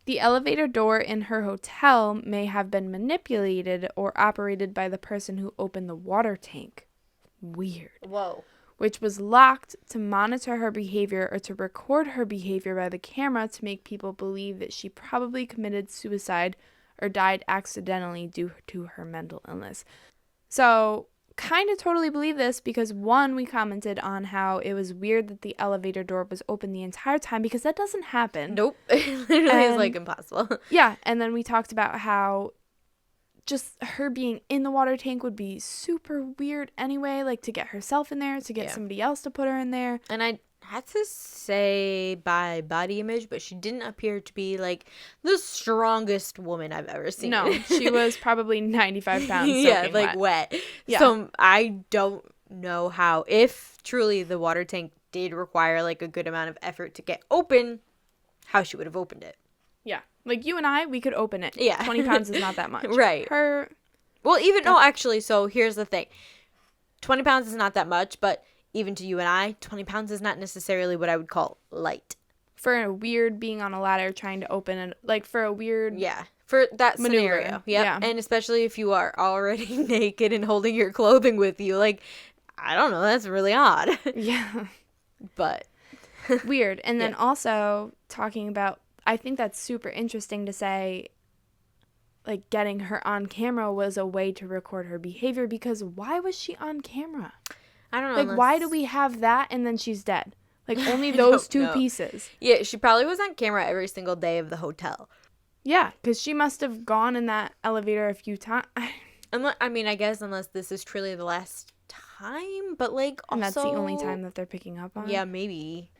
The elevator door in her hotel may have been manipulated or operated by the person who opened the water tank. Weird. Whoa. Which was locked to monitor her behavior or to record her behavior by the camera to make people believe that she probably committed suicide or died accidentally due to her mental illness. So, kind of totally believe this because, one, we commented on how it was weird that the elevator door was open the entire time because that doesn't happen. Nope. It literally is impossible. Yeah, and then we talked about how just her being in the water tank would be super weird anyway, like to get herself in there, to get somebody else to put her in there. And had to say by body image, but she didn't appear to be like the strongest woman I've ever seen. No, she was probably 95 pounds Yeah, soaking like wet. Yeah. So I don't know how, if truly the water tank did require like a good amount of effort to get open, how she would have opened it. Yeah. Like you and I, we could open it. Yeah. 20 pounds is not that much. Right. Well, no, actually, so here's the thing. 20 pounds is not that much, but even to you and I, 20 pounds is not necessarily what I would call light. For a weird being on a ladder trying to open it, like for a weird for that maneuver. Scenario. Yep. Yeah. And especially if you are already naked and holding your clothing with you, like, I don't know, that's really odd. Yeah. But weird. And then also talking about, I think that's super interesting to say, like, getting her on camera was a way to record her behavior, because why was she on camera? I don't know. Like, why do we have that and then she's dead? Like, only those two pieces. Yeah, she probably was on camera every single day of the hotel. Yeah, because she must have gone in that elevator a few times. I mean, I guess unless this is truly the last time, but like also... And that's the only time that they're picking up on? Yeah, maybe.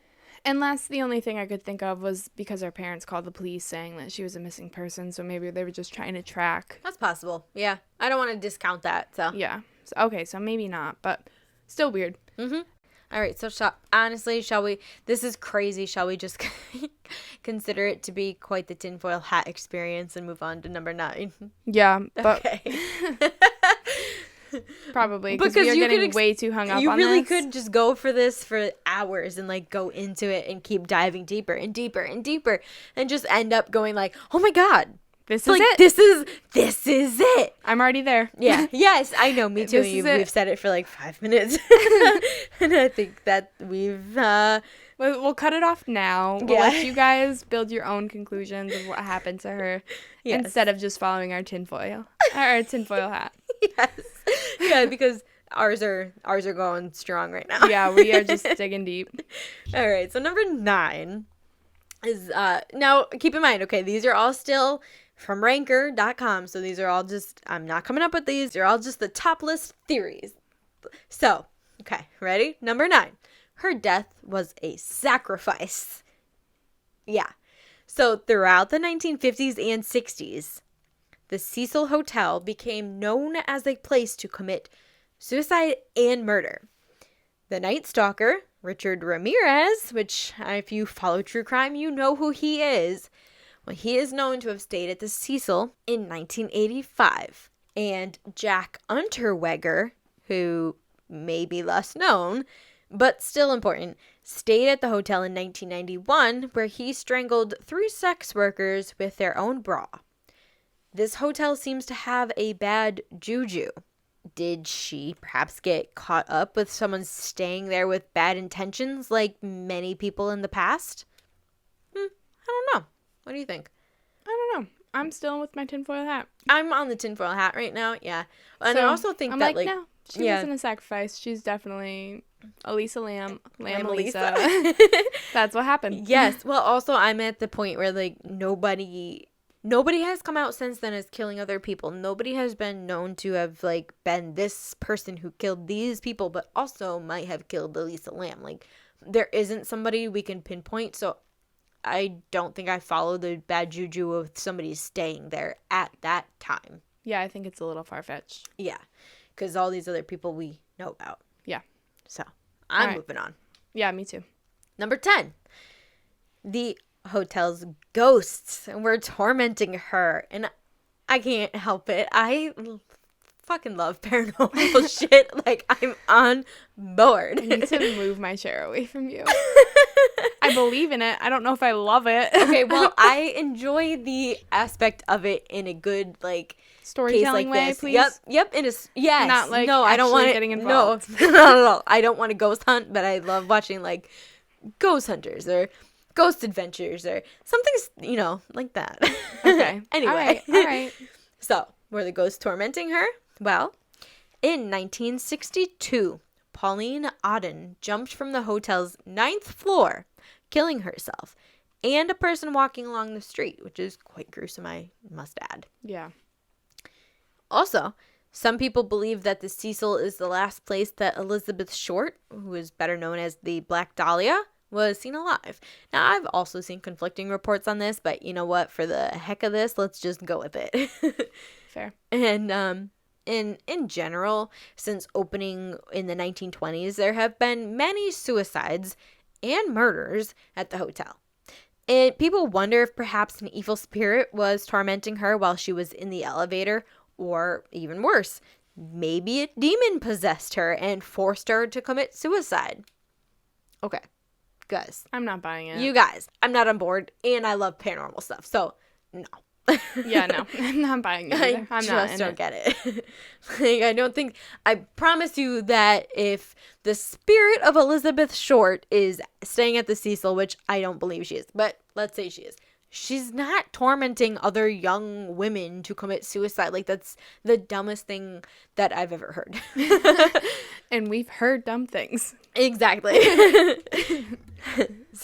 And last, the only thing I could think of was because her parents called the police saying that she was a missing person, so maybe they were just trying to track. That's possible. Yeah. I don't want to discount that, so. Yeah. So, okay, so maybe not, but still weird. Mm-hmm. All right, so honestly, shall we, this is crazy, shall we just consider it to be quite the tinfoil hat experience and move on to number 9? Yeah, but... Okay. Probably, because we are getting way too hung up on this. You really could just go for this for hours and like go into it and keep diving deeper and deeper and deeper and just end up going like, oh my God. This is it. This is it. I'm already there. Yeah. Yes, I know. Me too. We've said it for like 5 minutes. And I think that we'll cut it off now. We'll let you guys build your own conclusions of what happened to her instead of just following our tinfoil hat. Yes. Yeah, because ours are going strong right now. Yeah, we are just digging deep. All right. So number 9 is now keep in mind, okay, these are all still from ranker.com. So these are all just, I'm not coming up with these. They're all just the top list theories. So, okay, ready? Number 9. Her death was a sacrifice. Yeah. So throughout the 1950s and 60s, the Cecil Hotel became known as a place to commit suicide and murder. The Night Stalker, Richard Ramirez, which if you follow true crime, you know who he is. Well, he is known to have stayed at the Cecil in 1985. And Jack Unterweger, who may be less known, but still important, stayed at the hotel in 1991, where he strangled 3 sex workers with their own bra. This hotel seems to have a bad juju. Did she perhaps get caught up with someone staying there with bad intentions like many people in the past? I don't know. What do you think? I don't know. I'm still with my tinfoil hat. I'm on the tinfoil hat right now, yeah. And so I also think that no, she wasn't a sacrifice. She's definitely Elisa Lam Elisa. That's what happened. Yes. Well, also I'm at the point where like nobody has come out since then as killing other people. Nobody has been known to have like been this person who killed these people, but also might have killed Elisa Lam. Like there isn't somebody we can pinpoint. So I don't think I follow the bad juju of somebody staying there at that time. Yeah, I think it's a little far-fetched. Yeah, because all these other people we know about. Yeah. So I'm moving on. Yeah, me too. Number 10. The hotel's ghosts were tormenting her, and I can't help it. I fucking love paranormal shit. Like, I'm on board. I need to move my chair away from you. I believe in it. I don't know if I love it. Okay, well, I enjoy the aspect of it in a good, like, storytelling like way, this. please. Yep. Yes. Not like no, I don't want getting involved. No. I don't want to ghost hunt, but I love watching like ghost hunters or ghost adventures or something, like that. Okay. Anyway. All right. So, were the ghosts tormenting her? Well, in 1962, Pauline Auden jumped from the hotel's 9th floor, killing herself and a person walking along the street, which is quite gruesome, I must add. Yeah. Also, some people believe that the Cecil is the last place that Elizabeth Short, who is better known as the Black Dahlia, was seen alive. Now, I've also seen conflicting reports on this, but you know what? For the heck of this, let's just go with it. Fair. And in general, since opening in the 1920s, there have been many suicides and murders at the hotel. And people wonder if perhaps an evil spirit was tormenting her while she was in the elevator, or even worse, maybe a demon possessed her and forced her to commit suicide. Okay, guys. I'm not buying it. You guys, I'm not on board, and I love paranormal stuff, so no. Yeah, no. I'm not buying it either. I just don't get it. I promise you that if the spirit of Elizabeth Short is staying at the Cecil, which I don't believe she is, but let's say she is, she's not tormenting other young women to commit suicide. Like, that's the dumbest thing that I've ever heard. And we've heard dumb things. Exactly.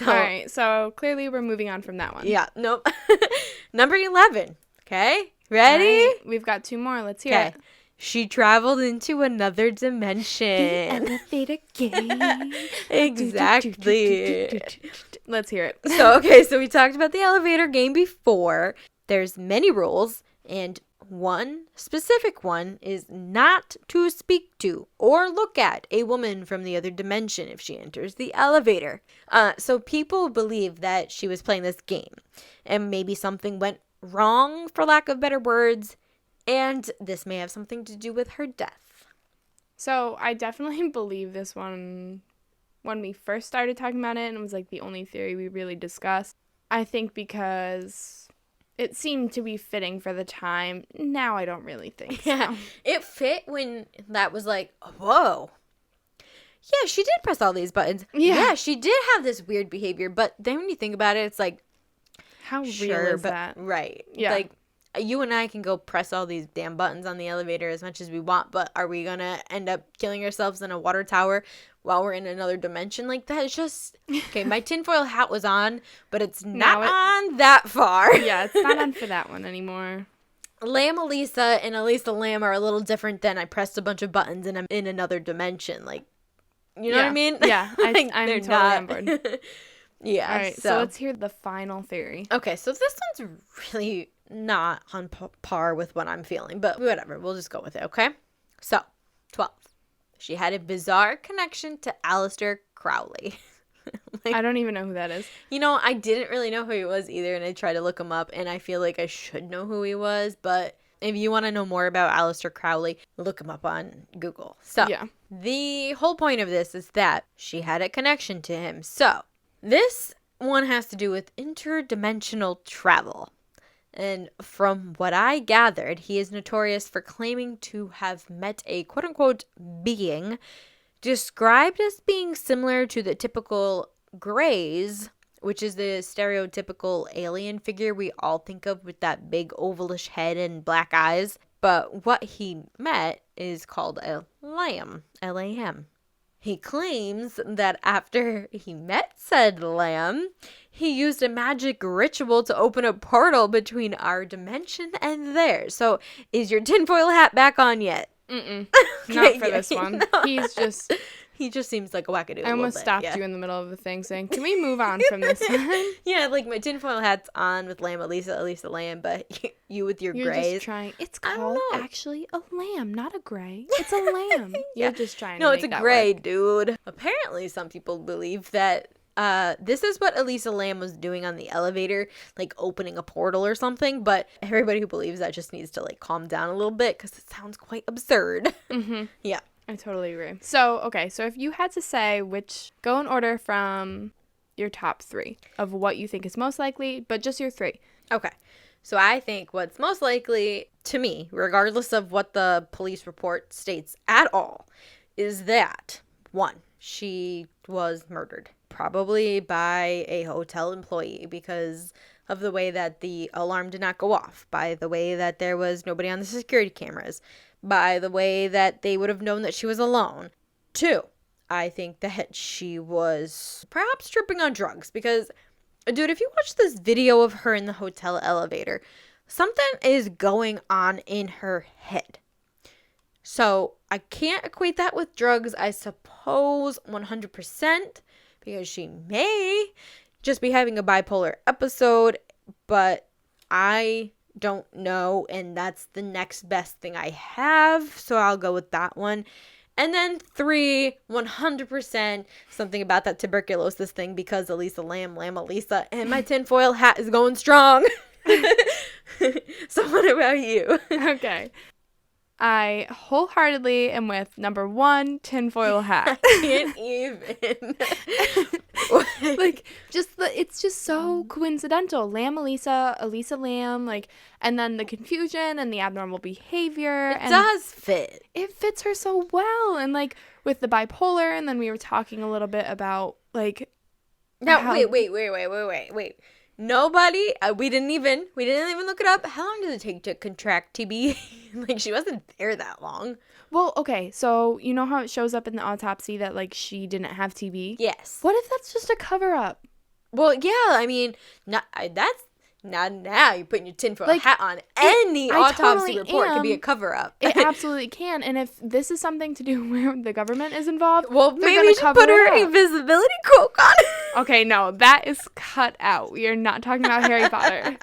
All right, so clearly we're moving on from that one. Yeah, nope. Number 11. Okay, ready? Right, we've got 2 more. Let's hear it. She traveled into another dimension. Elevator game. Exactly. Let's hear it. So we talked about the elevator game before. There's many rules, and one specific one is not to speak to or look at a woman from the other dimension if she enters the elevator. So people believe that she was playing this game, and maybe something went wrong, for lack of better words, and this may have something to do with her death. So I definitely believe this one when we first started talking about it, and it was like the only theory we really discussed. I think because it seemed to be fitting for the time. Now I don't really think so. Yeah, it fit when that was like, whoa. Yeah, she did press all these buttons. Yeah, she did have this weird behavior, but then when you think about it, it's like, how real is that? Right. Yeah. Like, you and I can go press all these damn buttons on the elevator as much as we want, but are we gonna end up killing ourselves in a water tower while we're in another dimension? Like, that is just... Okay, my tinfoil hat was on, but it's not on that far. Yeah, it's not on for that one anymore. Elisa and Elisa Lam are a little different than I pressed a bunch of buttons and I'm in another dimension. Like, you know what I mean? Yeah, I'm totally on board. Yeah. All right, so let's hear the final theory. Okay, so this one's really not on par with what I'm feeling, but whatever. We'll just go with it, okay? So, 12. She had a bizarre connection to Aleister Crowley. I don't even know who that is. You know, I didn't really know who he was either, and I tried to look him up, and I feel like I should know who he was, but if you want to know more about Aleister Crowley, look him up on Google. So, yeah. The whole point of this is that she had a connection to him. So, this one has to do with interdimensional travel. And from what I gathered, he is notorious for claiming to have met a quote-unquote being described as being similar to the typical Greys, which is the stereotypical alien figure we all think of with that big ovalish head and black eyes. But what he met is called a lamb, Lam. He claims that after he met said lamb, he used a magic ritual to open a portal between our dimension and theirs. So, is your tinfoil hat back on yet? Mm-mm. Not for this one. No. He just seems like a wackadoo. I almost stopped you in the middle of the thing saying, can we move on from this one? Yeah, like my tinfoil hat's on with Lamb Elisa Lamb, but you with your You're grays. Just trying. It's called actually a lamb, not a gray. It's a lamb. Yeah. You're just trying no, to it's make a that gray, work. dude. Apparently, some people believe that this is what Elisa Lam was doing on the elevator, like opening a portal or something, but everybody who believes that just needs to like calm down a little bit because it sounds quite absurd. Mm-hmm. Yeah. I totally agree. So, okay, so if you had to say go in order from your top 3 of what you think is most likely, but just your 3. Okay. So I think what's most likely to me, regardless of what the police report states at all, is that 1, she was murdered. Probably by a hotel employee because of the way that the alarm did not go off, by the way that there was nobody on the security cameras, by the way that they would have known that she was alone. 2, I think that she was perhaps tripping on drugs because, dude, if you watch this video of her in the hotel elevator, something is going on in her head. So I can't equate that with drugs, I suppose, 100%, because she may just be having a bipolar episode, but I don't know, and that's the next best thing I have, so I'll go with that one. And then 3, 100% something about that tuberculosis thing, because Elisa Lam, Elisa, and my tinfoil hat is going strong. So what about you? Okay. I wholeheartedly am with number 1, tinfoil hat. I can't even. Like, it's just so coincidental. Lam Elisa, Elisa Lam, like, and then the confusion and the abnormal behavior. It does fit. It fits her so well. And, like, with the bipolar, and then we were talking a little bit about, like... Now, wait. Nobody, we didn't even look it up. How long does it take to contract TB? Like, she wasn't there that long. Well, okay, so you know how it shows up in the autopsy that, like, she didn't have TB? Yes. What if that's just a cover-up? Well, yeah, I mean, that's not now. You're putting your tinfoil Like, hat on. Any autopsy totally report could be a am. cover-up. It absolutely can. And if this is something to do where the government is involved, well, they're maybe gonna you should cover put her it up. invisibility cloak on. Okay, no, that is cut out. We are not talking about Harry Potter.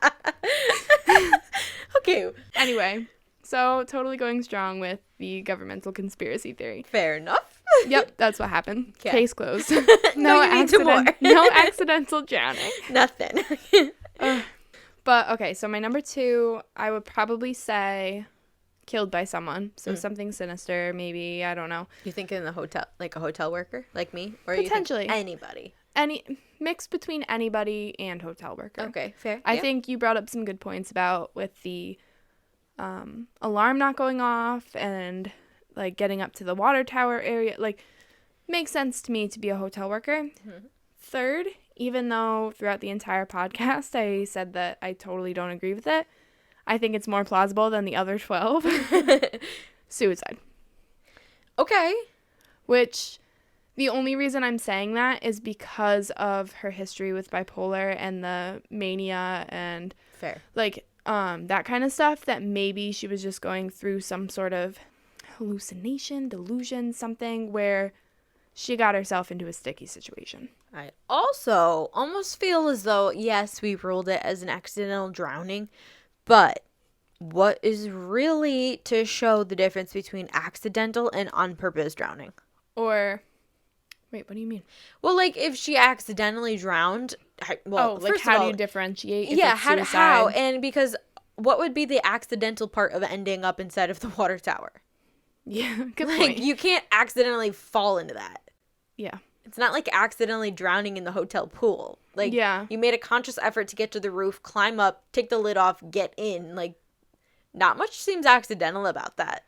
Okay. Anyway, so totally going strong with the governmental conspiracy theory. Fair enough. Yep, that's what happened. Okay. Case closed. No, you need some more. No accidental drowning. Nothing. But okay, so my number 2, I would probably say killed by someone. So something sinister, maybe, I don't know. You think in the hotel, like a hotel worker, like me? Or Potentially. You think anybody? Any mix between anybody and hotel worker. Okay, fair. I think you brought up some good points about with the alarm not going off and like getting up to the water tower area. Like, makes sense to me to be a hotel worker. Mm-hmm. Third, even though throughout the entire podcast I said that I totally don't agree with it, I think it's more plausible than the other 12. Suicide. Okay. Which, the only reason I'm saying that is because of her history with bipolar and the mania and fair. Like, that kind of stuff, that maybe she was just going through some sort of hallucination, delusion, something where she got herself into a sticky situation. I also almost feel as though, yes, we ruled it as an accidental drowning, but what is really to show the difference between accidental and on purpose drowning? Or, wait, what do you mean? Well, like, if she accidentally drowned, how do you differentiate? If Yeah, it's how? suicide? And because what would be the accidental part of ending up inside of the water tower? Yeah, good Like, point. you can't accidentally fall into that. Yeah. It's not like accidentally drowning in the hotel pool. Like, Yeah. you made a conscious effort to get to the roof, climb up, take the lid off, get in. Like, not much seems accidental about that.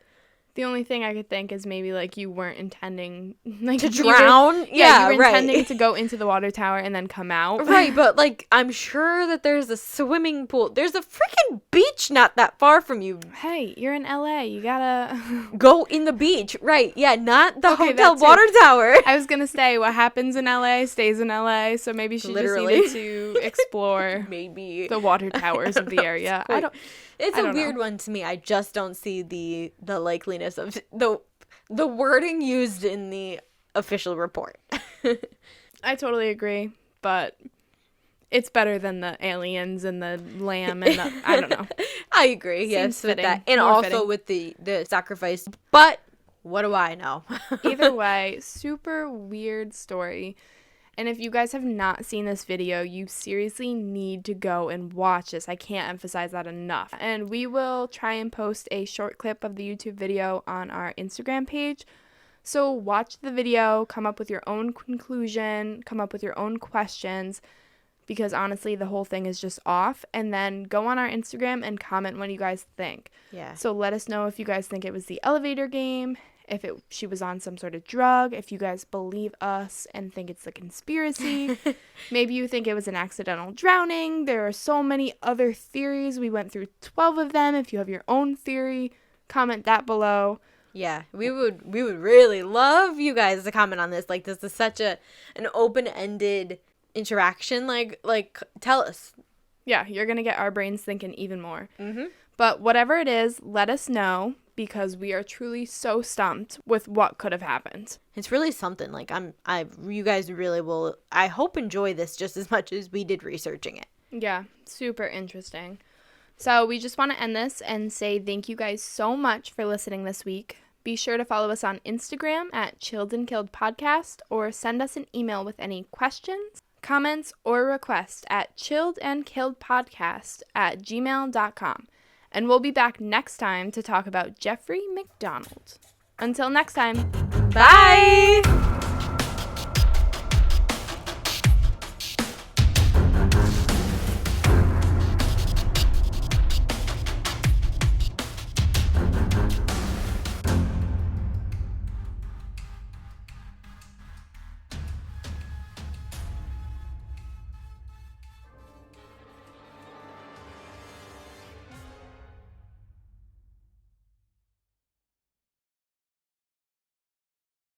The only thing I could think is maybe, like, you weren't intending, like, To drown? you were right. intending to go into the water tower and then come out. Right, but, like, I'm sure that there's a swimming pool. There's a freaking beach not that far from you. Hey, you're in LA. You gotta... Go in the beach. Right, yeah, not the Okay, hotel that too. water tower. I was gonna say, what happens in LA stays in LA, so maybe she Literally. just needed to explore Maybe. the water towers of the area. It's I a don't weird know. one to me. I just don't see the likeliness of the wording used in the official report. I totally agree, but it's better than the aliens and the lamb and the, I don't know. I agree. Yes, Seems with fitting. that, and More also fitting. with the sacrifice. But what do I know? Either way, super weird story. And if you guys have not seen this video, you seriously need to go and watch this. I can't emphasize that enough. And we will try and post a short clip of the YouTube video on our Instagram page. So watch the video, come up with your own conclusion, come up with your own questions, because honestly, the whole thing is just off. And then go on our Instagram and comment what you guys think. Yeah. So let us know if you guys think it was the elevator game, if she was on some sort of drug, if you guys believe us and think it's a conspiracy. Maybe you think it was an accidental drowning. There are so many other theories. We went through 12 of them. If you have your own theory, comment that below. Yeah, we would really love you guys to comment on this. Like, this is such an open-ended interaction. Like tell us. Yeah, you're going to get our brains thinking even more. Mm-hmm. But whatever it is, let us know, because we are truly so stumped with what could have happened. It's really something. Like you guys really will, I hope, enjoy this just as much as we did researching it. Yeah, super interesting. So we just want to end this and say thank you guys so much for listening this week. Be sure to follow us on Instagram at Chilled and Killed Podcast, or send us an email with any questions, comments, or requests at chilledandkilledpodcast@gmail.com. And we'll be back next time to talk about Jeffrey McDonald. Until next time, Bye!